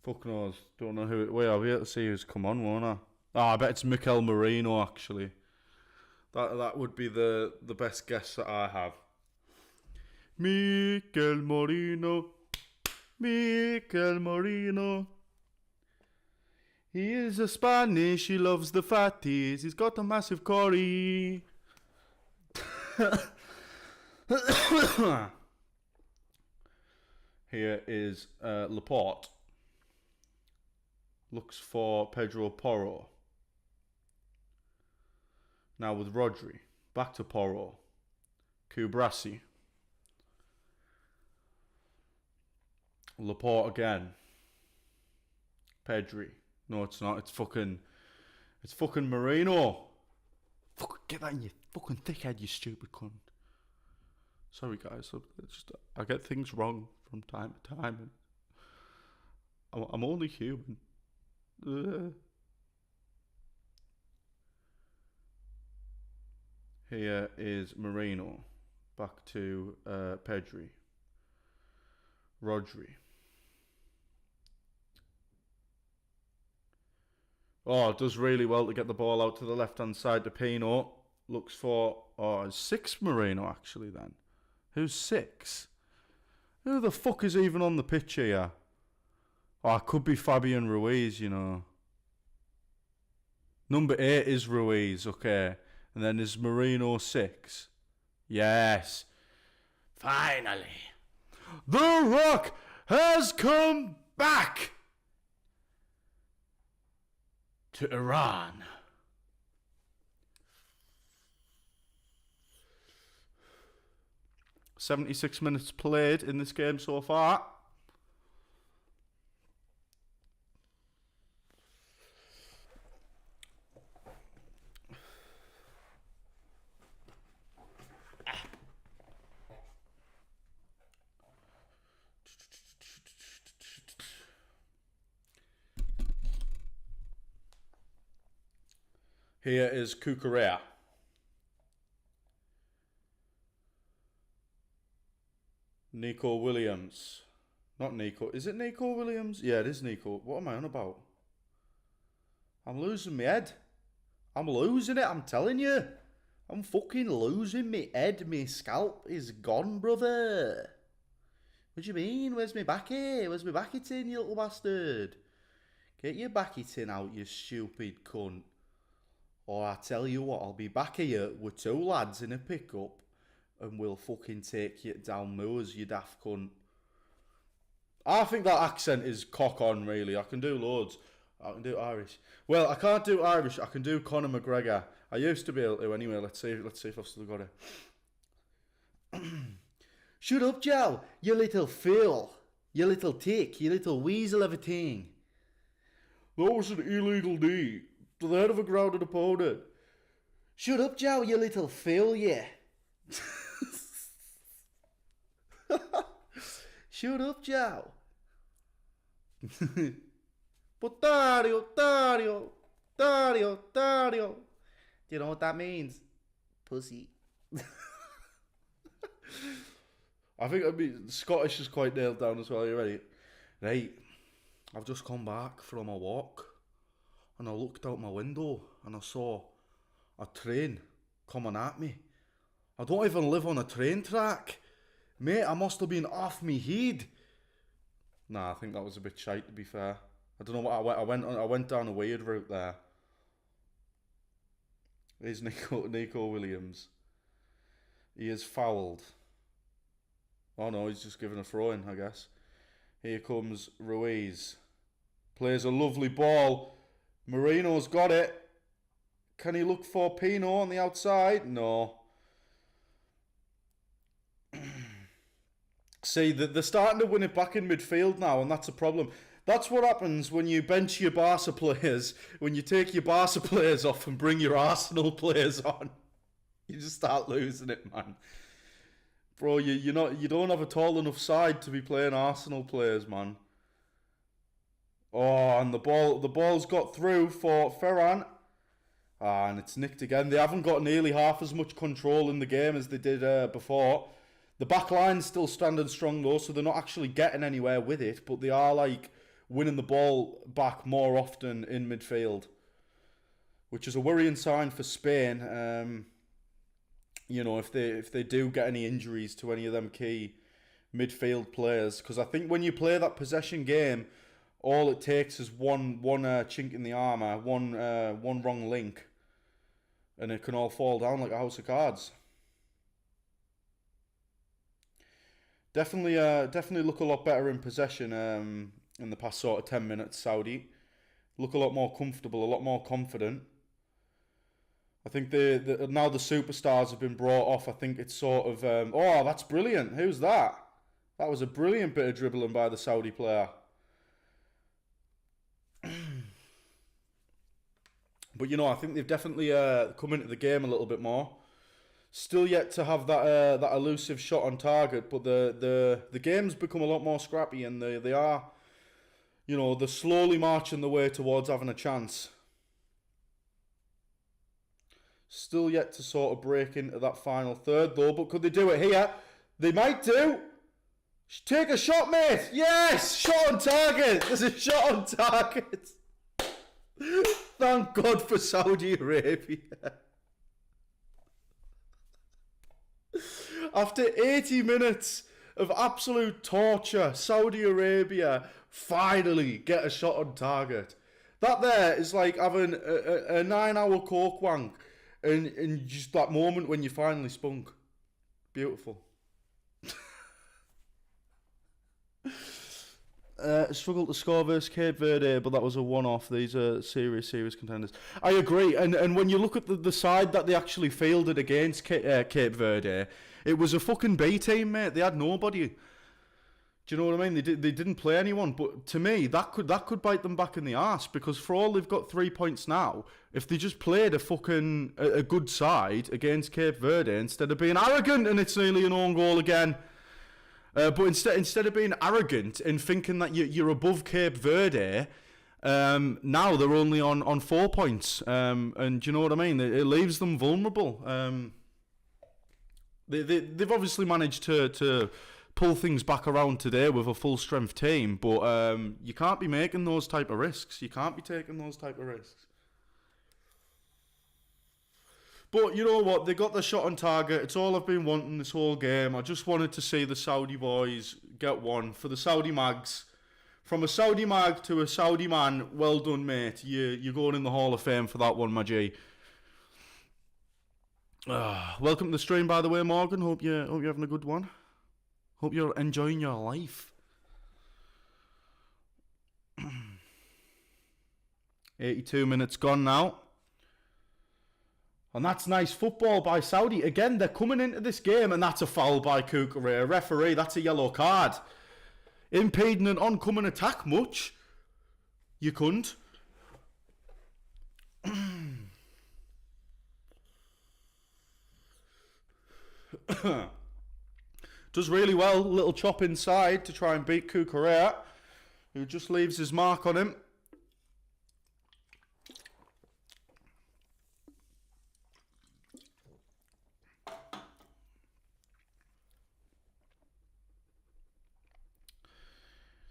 Fuck knows. Don't know who it. Wait, I'll be able to see who's come on, won't I? Oh, I bet it's Mikel Merino actually. That would be the best guess that I have. Mikel Merino. Mikel Merino. He is a Spanish, he loves the fatties. He's got a massive curry. Here is Laporte. Looks for Pedro Porro. Now with Rodri. Back to Porro. Kubrasi. Laporte again. Pedri. No, it's not. It's fucking Merino. Fucking get that in your fucking thick head, you stupid cunt. Sorry, guys. I get things wrong from time to time. I'm only human. Here is Merino. Back to Pedri. Rodri. Oh, it does really well to get the ball out to the left-hand side to Pino. Looks for... Oh, 6 Merino, actually, then. Who's 6? Who the fuck is even on the pitch here? Oh, it could be Fabian Ruiz, you know. Number 8 is Ruiz, okay. And then is Merino 6. Yes. Finally. The Rock has come back to Iran. 76 minutes played in this game so far. Here is Cucurella. Nico Williams. Not Nico. Is it Nico Williams? Yeah, it is Nico. What am I on about? I'm losing my head. I'm losing it, I'm telling you. I'm fucking losing my head. My scalp is gone, brother. What do you mean? Where's my backy? Where's my backy tin, you little bastard? Get your backy tin out, you stupid cunt. Or I tell you what, I'll be back here with 2 lads in a pickup and we'll fucking take you down moors, you daft cunt. I think that accent is cock on, really. I can do loads. I can do Irish. Well, I can't do Irish. I can do Conor McGregor. I used to be able to anyway. Let's see if I've still got it. Shut up, Joe, you little fool. You little tick. You little weasel of a thing. That was an illegal knee to the head of a grounded opponent. Shut up, Joe, you little fool, yeah. Shut up, Joe. But Dario. Do you know what that means? Pussy. I think Scottish is quite nailed down as well. You ready? Right. I've just come back from a walk and I looked out my window and I saw a train coming at me. I don't even live on a train track. Mate, I must have been off me head. Nah, I think that was a bit shite, to be fair. I don't know what I went down a weird route there. Here's Nico Williams. He is fouled. Oh no, he's just given a throw in, I guess. Here comes Ruiz. Plays a lovely ball. Marino's got it. Can he look for Pino on the outside? No. See, they're starting to win it back in midfield now, and that's a problem. That's what happens when you bench your Barca players, when you take your Barca players off and bring your Arsenal players on. You just start losing it, man. Bro, you don't have a tall enough side to be playing Arsenal players, man. Oh, and the ball's got through for Ferran. Ah, and it's nicked again. They haven't got nearly half as much control in the game as they did before. The back line's still standing strong though, so they're not actually getting anywhere with it, but they are like winning the ball back more often in midfield, which is a worrying sign for Spain. You know, if they do get any injuries to any of them key midfield players, because I think when you play that possession game, all it takes is one chink in the armour, one wrong link, and it can all fall down like a house of cards. Definitely look a lot better in possession in the past sort of 10 minutes, Saudi. Look a lot more comfortable, a lot more confident. I think now the superstars have been brought off. I think it's sort of, oh, that's brilliant. Who's that? That was a brilliant bit of dribbling by the Saudi player. But, you know, I think they've definitely come into the game a little bit more. Still yet to have that elusive shot on target, but the game's become a lot more scrappy, and they are, you know, they're slowly marching the way towards having a chance. Still yet to sort of break into that final third though, but could they do it here? They might do. Take a shot, mate. Yes, shot on target. There's a shot on target. Thank God for Saudi Arabia. After 80 minutes of absolute torture, Saudi Arabia finally get a shot on target. That there is like having a 9-hour coke wank and just that moment when you finally spunk. Beautiful. Struggled to score versus Cape Verde, but that was a one-off. These are serious contenders. I agree, and when you look at the side that they actually fielded against Cape Verde, it was a fucking B team, mate. They had nobody. Do you know what I mean? They didn't play anyone, but to me that could bite them back in the arse, because for all they've got 3 points now, if they just played a good side against Cape Verde instead of being arrogant and it's nearly an own goal again. But instead of being arrogant and thinking that you're above Cape Verde, now they're only on 4 points. And do you know what I mean? It leaves them vulnerable. They've obviously managed to pull things back around today with a full strength team, but you can't be making those type of risks. You can't be taking those type of risks. But you know what? They got their shot on target. It's all I've been wanting this whole game. I just wanted to see the Saudi boys get one. For the Saudi mags. From a Saudi mag to a Saudi man, well done, mate. You're going in the Hall of Fame for that one, my G. Welcome to the stream, by the way, Morgan. Hope you're having a good one. Hope you're enjoying your life. 82 minutes gone now. And that's nice football by Saudi. Again, they're coming into this game, and that's a foul by Kukure. Referee, that's a yellow card. Impeding an oncoming attack much? You couldn't. Does really well. Little chop inside to try and beat Kukure, who just leaves his mark on him.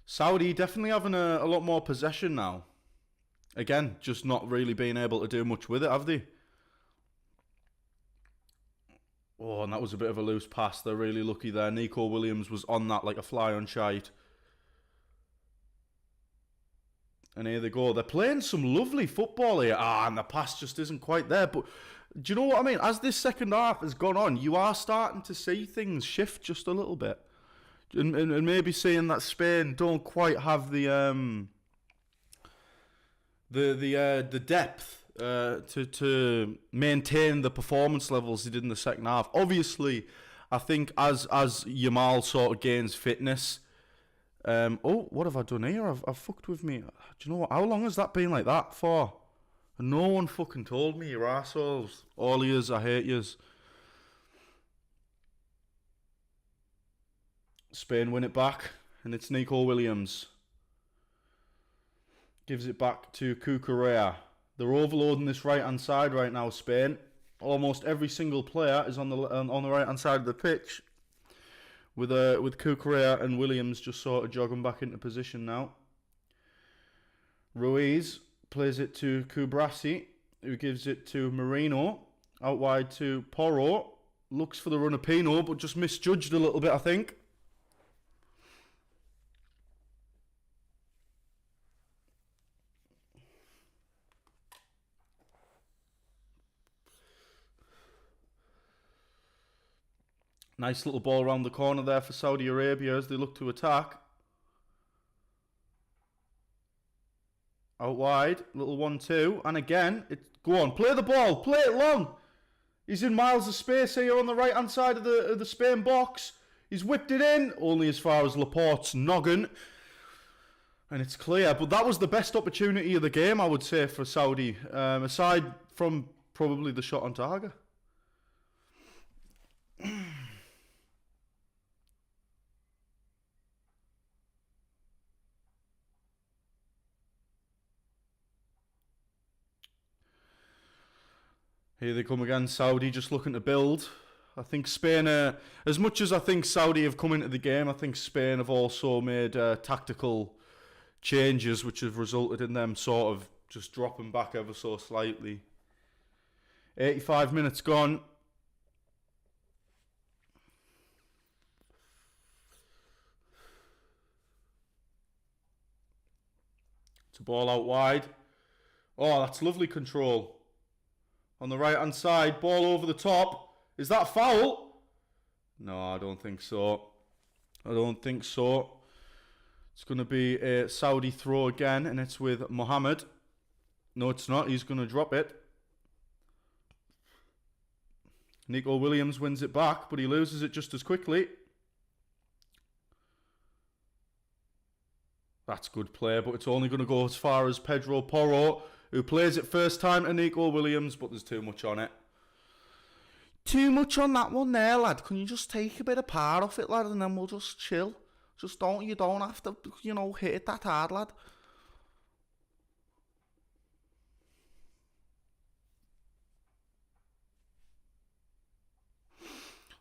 Saudi definitely having a lot more possession now. Again, just not really being able to do much with it, have they? Oh, and that was a bit of a loose pass. They're really lucky there. Nico Williams was on that like a fly on shite. And here they go. They're playing some lovely football here. And the pass just isn't quite there. But do you know what I mean? As this second half has gone on, you are starting to see things shift just a little bit. And maybe seeing that Spain don't quite have the depth to maintain the performance levels they did in the second half. Obviously, I think as Yamal sort of gains fitness. Oh, what have I done here? I've fucked with me. Do you know what? How long has that been like that for? And no one fucking told me, you arseholes. All yous, I hate yous. Spain win it back, and it's Nico Williams. Gives it back to Cucurella. They're overloading this right-hand side right now, Spain. Almost every single player is on the right-hand side of the pitch. With Cucurella and Williams just sort of jogging back into position now. Ruiz plays it to Kubrasi, who gives it to Marino. Out wide to Porro. Looks for the run of Pino, but just misjudged a little bit, I think. Nice little ball around the corner there for Saudi Arabia as they look to attack. Out wide, little 1-2, and again, go on, play the ball, play it long. He's in miles of space here on the right-hand side of the Spain box. He's whipped it in, only as far as Laporte's noggin. And it's clear, but that was the best opportunity of the game, I would say, for Saudi, aside from probably the shot on target. Here they come again, Saudi just looking to build. I think Spain, as much as I think Saudi have come into the game, I think Spain have also made tactical changes which have resulted in them sort of just dropping back ever so slightly. 85 minutes gone. It's a ball out wide. Oh, that's lovely control. On the right-hand side, ball over the top. Is that foul? No, I don't think so. I don't think so. It's going to be a Saudi throw again, and it's with Mohammed. No, it's not. He's going to drop it. Nico Williams wins it back, but he loses it just as quickly. That's good play, but it's only going to go as far as Pedro Porro, who plays it first time to Nico Williams, but there's too much on it. Too much on that one there, lad. Can you just take a bit of par off it, lad, and then we'll just chill? You don't have to, hit it that hard, lad.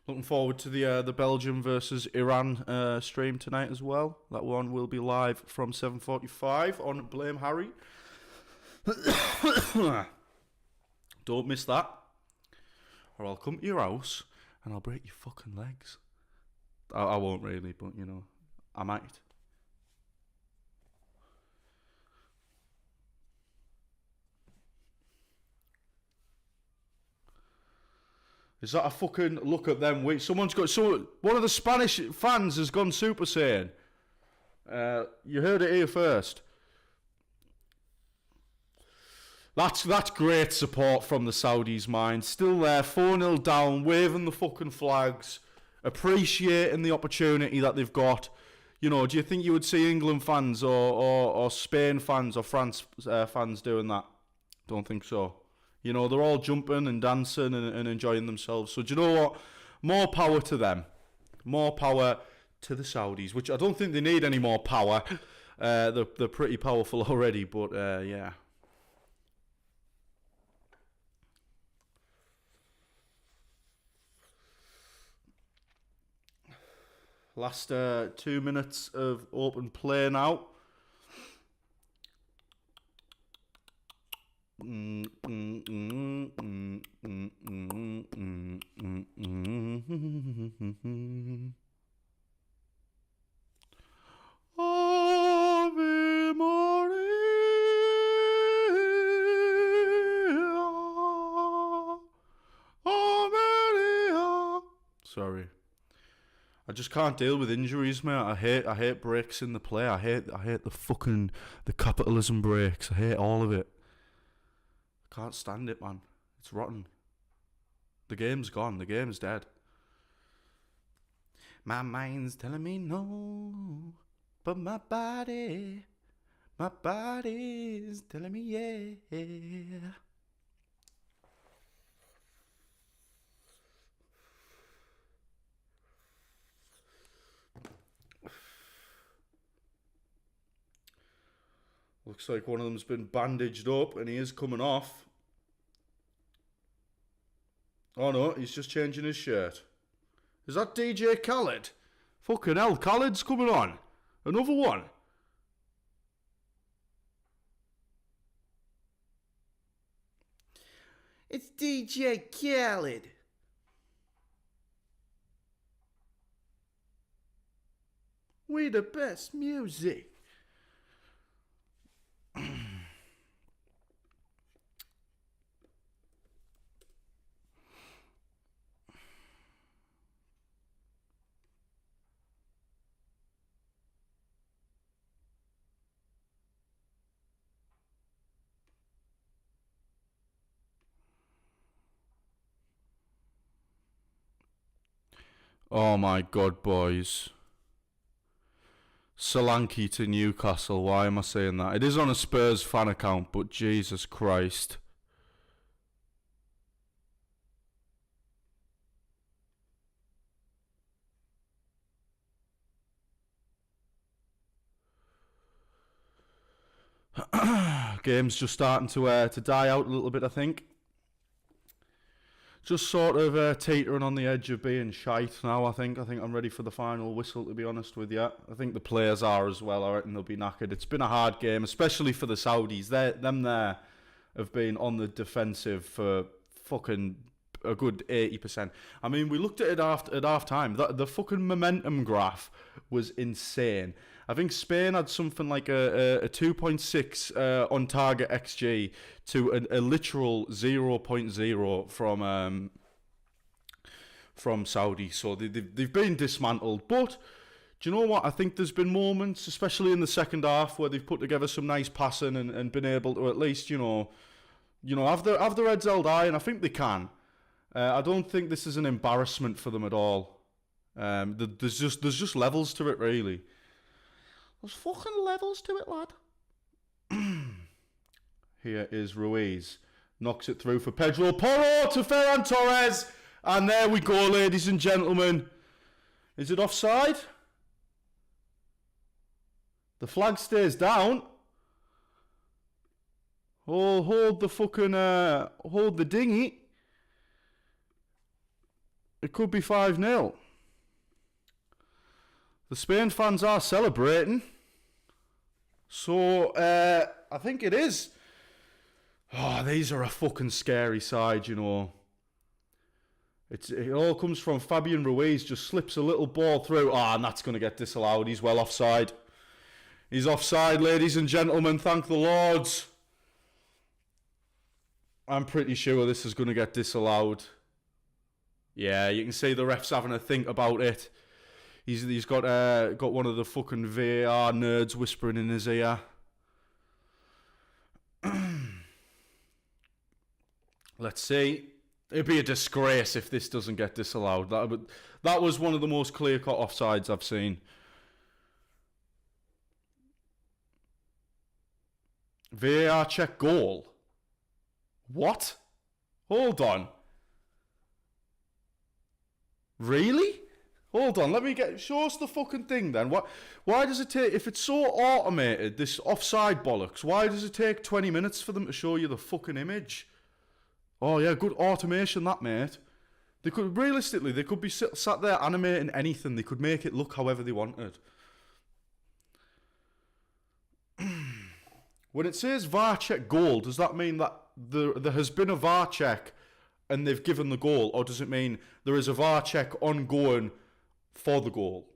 Looking forward to the Belgium versus Iran stream tonight as well. That one will be live from 7:45 on BlameHarry. Don't miss that, or I'll come to your house and I'll break your fucking legs. I won't really, but I might. Is that a fucking look at them? Wait, one of the Spanish fans has gone Super Saiyan. You heard it here first. That's great support from the Saudis, mind. Still there, 4-0 down, waving the fucking flags, appreciating the opportunity that they've got. Do you think you would see England fans or Spain fans or France fans doing that? Don't think so. They're all jumping and dancing and enjoying themselves. So do you know what? More power to them. More power to the Saudis, which I don't think they need any more power. They're pretty powerful already, but yeah. Last 2 minutes of open play now. Ave Maria. Oh Maria. Sorry. I just can't deal with injuries, mate. I hate breaks in the play. I hate the capitalism breaks. I hate all of it. I can't stand it, man. It's rotten. The game's gone. The game's dead. My mind's telling me no, but my body's telling me yeah. Looks like one of them's been bandaged up and he is coming off. Oh no, he's just changing his shirt. Is that DJ Khaled? Fucking hell, Khaled's coming on. Another one. It's DJ Khaled. We the best music. Oh my God, boys. Solanke to Newcastle. Why am I saying that? It is on a Spurs fan account, but Jesus Christ. Game's just starting to die out a little bit, I think. Just sort of teetering on the edge of being shite now, I think. I think I'm ready for the final whistle, to be honest with you. I think the players are as well. I reckon they'll be knackered. It's been a hard game, especially for the Saudis. Them there have been on the defensive for fucking a good 80%. I mean, we looked at it at half time. The fucking momentum graph was insane. I think Spain had something like a 2.6 on target XG to a literal 0.0 from Saudi. So they've been dismantled. But Do you know what? I think there's been moments, especially in the second half, where they've put together some nice passing and been able to at least, have their heads held high, and I think they can. I don't think this is an embarrassment for them at all. There's just levels to it, really. There's fucking levels to it, lad. Here is Ruiz. Knocks it through for Pedro Porro to Ferran Torres. And there we go, ladies and gentlemen. Is it offside? The flag stays down. Oh, hold the dinghy. It could be 5-0. The Spain fans are celebrating. So, I think it is. Oh, these are a fucking scary side, It all comes from Fabian Ruiz, just slips a little ball through. And that's going to get disallowed. He's well offside. He's offside, ladies and gentlemen. Thank the Lords. I'm pretty sure this is going to get disallowed. Yeah, you can see the ref's having a think about it. He's got one of the fucking VAR nerds whispering in his ear. Let's see. It'd be a disgrace if this doesn't get disallowed. That was one of the most clear-cut offsides I've seen. VAR check goal. What? Hold on. Really? Hold on, show us the fucking thing then. Why does it take, if it's so automated, this offside bollocks, why does it take 20 minutes for them to show you the fucking image? Oh yeah, good automation that, mate. They could be sat there animating anything. They could make it look however they wanted. When it says VAR check goal, does that mean that there has been a VAR check and they've given the goal? Or does it mean there is a VAR check ongoing for the goal?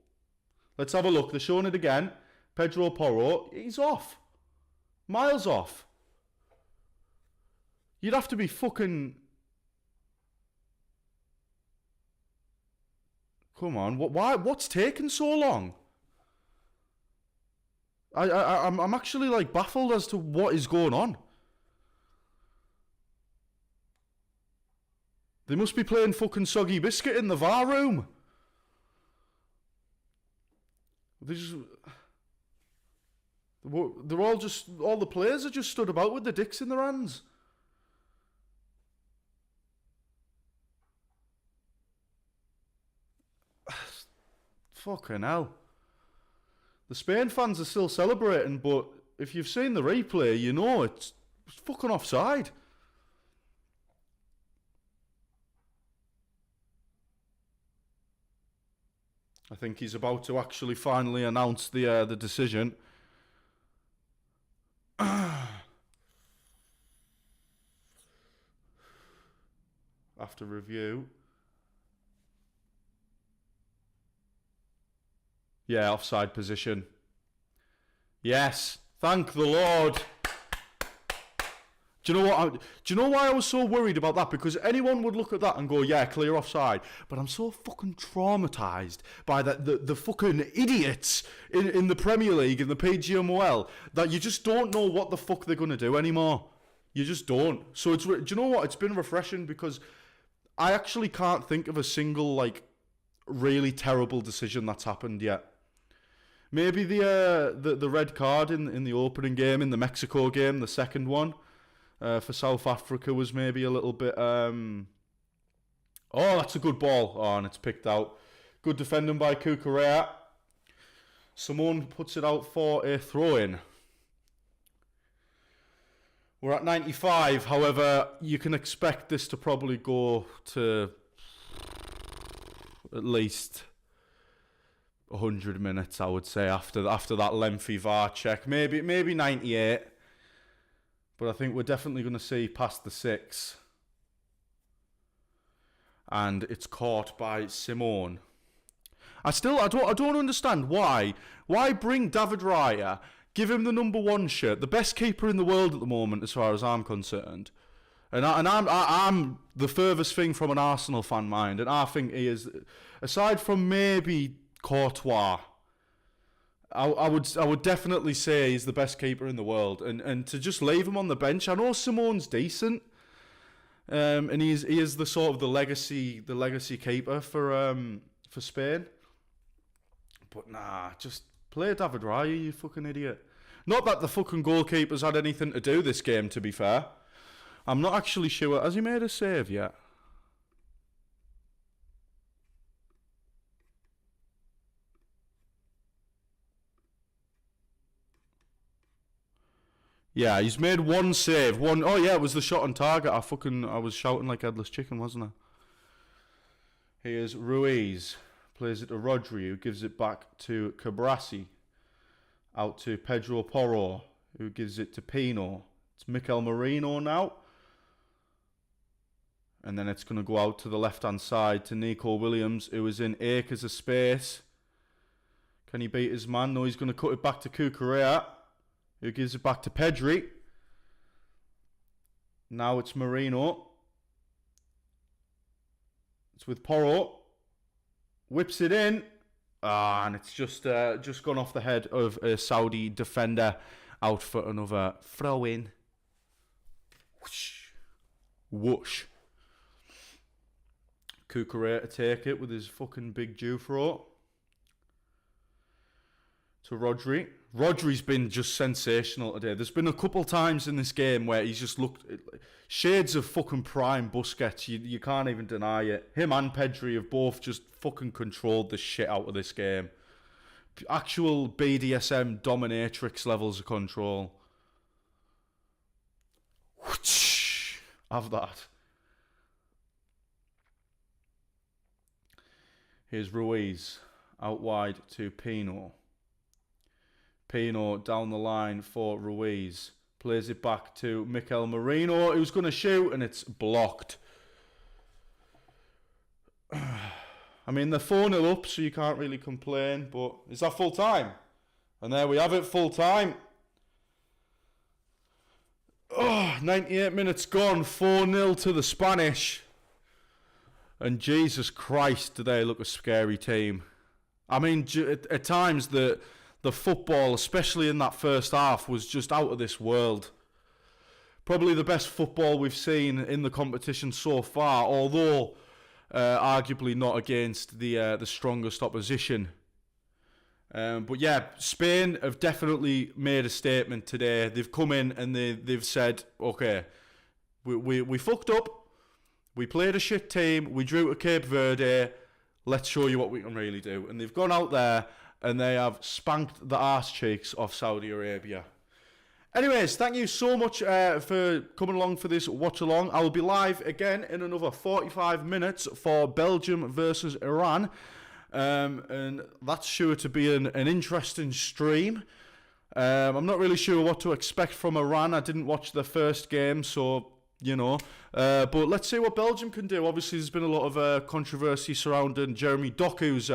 Let's have a look. They're showing it again. Pedro Porro, he's off. Miles off. You'd have to be fucking... Come on, what's taking so long? I'm actually like baffled as to what is going on. They must be playing fucking soggy biscuit in the VAR room. They're all the players are just stood about with their dicks in their hands. Fucking hell. The Spain fans are still celebrating, but if you've seen the replay, you know it's fucking offside. I think he's about to actually finally announce the decision. After review. Yeah, offside position. Yes, thank the Lord. Do you know why I was so worried about that? Because anyone would look at that and go, yeah, clear offside. But I'm so fucking traumatised by the fucking idiots in the Premier League, in the PGMOL, that you just don't know what the fuck they're going to do anymore. You just don't. So do you know what? It's been refreshing because I actually can't think of a single, like, really terrible decision that's happened yet. Maybe the red card in the opening game, in the Mexico game, the second one, for South Africa was maybe a little bit... Oh, that's a good ball. Oh, and it's picked out. Good defending by Cucurella. Simone puts it out for a throw-in. We're at 95. However, you can expect this to probably go to at least 100 minutes, I would say, after that lengthy VAR check. Maybe 98. But I think we're definitely going to see past the 6. And it's caught by Simone. I don't understand why. Why bring David Raya, give him the number 1 shirt, the best keeper in the world at the moment, as far as I'm concerned. And I'm the furthest thing from an Arsenal fan mind, and I think he is, aside from maybe Courtois, I would definitely say he's the best keeper in the world, and to just leave him on the bench. I know Simone's decent, and he is the sort of the legacy keeper for Spain. But nah, just play David Raya, you fucking idiot. Not that the fucking goalkeepers had anything to do this game, to be fair. I'm not actually sure. Has he made a save yet? Yeah, he's made one save. Oh yeah, it was the shot on target. I was shouting like headless chicken, wasn't I? Here's Ruiz. Plays it to Rodri, who gives it back to Cabrasi. Out to Pedro Porro, who gives it to Pino. It's Mikel Merino now. And then it's going to go out to the left-hand side to Nico Williams, who is in acres of space. Can he beat his man? No, he's going to cut it back to Cucurella, who gives it back to Pedri. Now it's Merino. It's with Porro. Whips it in. And it's just gone off the head of a Saudi defender. Out for another throw-in. Whoosh. Whoosh. Cucurella to take it with his fucking big Jew throw. To Rodri. Rodri's been just sensational today. There's been a couple times in this game where he's just looked shades of fucking prime Busquets. You can't even deny it. Him and Pedri have both just fucking controlled the shit out of this game. Actual BDSM dominatrix levels of control. Have that. Here's Ruiz out wide to Pino. Pino down the line for Ruiz. Plays it back to Mikel Merino, who's going to shoot, and it's blocked. I mean, they're 4-0 up, so you can't really complain, but is that full time? And there we have it, full time. 98 minutes gone, 4-0 to the Spanish. And Jesus Christ, do they look a scary team. I mean, at times the football, especially in that first half, was just out of this world. Probably the best football we've seen in the competition so far, although arguably not against the strongest opposition. But yeah, Spain have definitely made a statement today. They've come in and they've said, okay, we fucked up. We played a shit team. We drew to Cape Verde. Let's show you what we can really do. And they've gone out there and they have spanked the arse cheeks of Saudi Arabia. Anyways, thank you so much for coming along for this watch along. I will be live again in another 45 minutes for Belgium versus Iran. And that's sure to be an interesting stream. I'm not really sure what to expect from Iran. I didn't watch the first game, so, you know. But let's see what Belgium can do. Obviously, there's been a lot of controversy surrounding Jeremy Doku's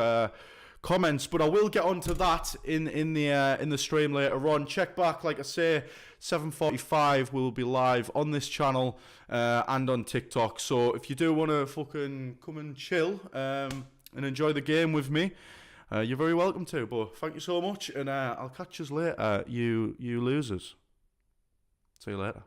comments, but I will get onto that in the stream later on. Check back, like I say, 7:45 we'll be live on this channel and on TikTok. So if you do want to fucking come and chill and enjoy the game with me, you're very welcome to. But thank you so much, and I'll catch you later, you losers. See you later.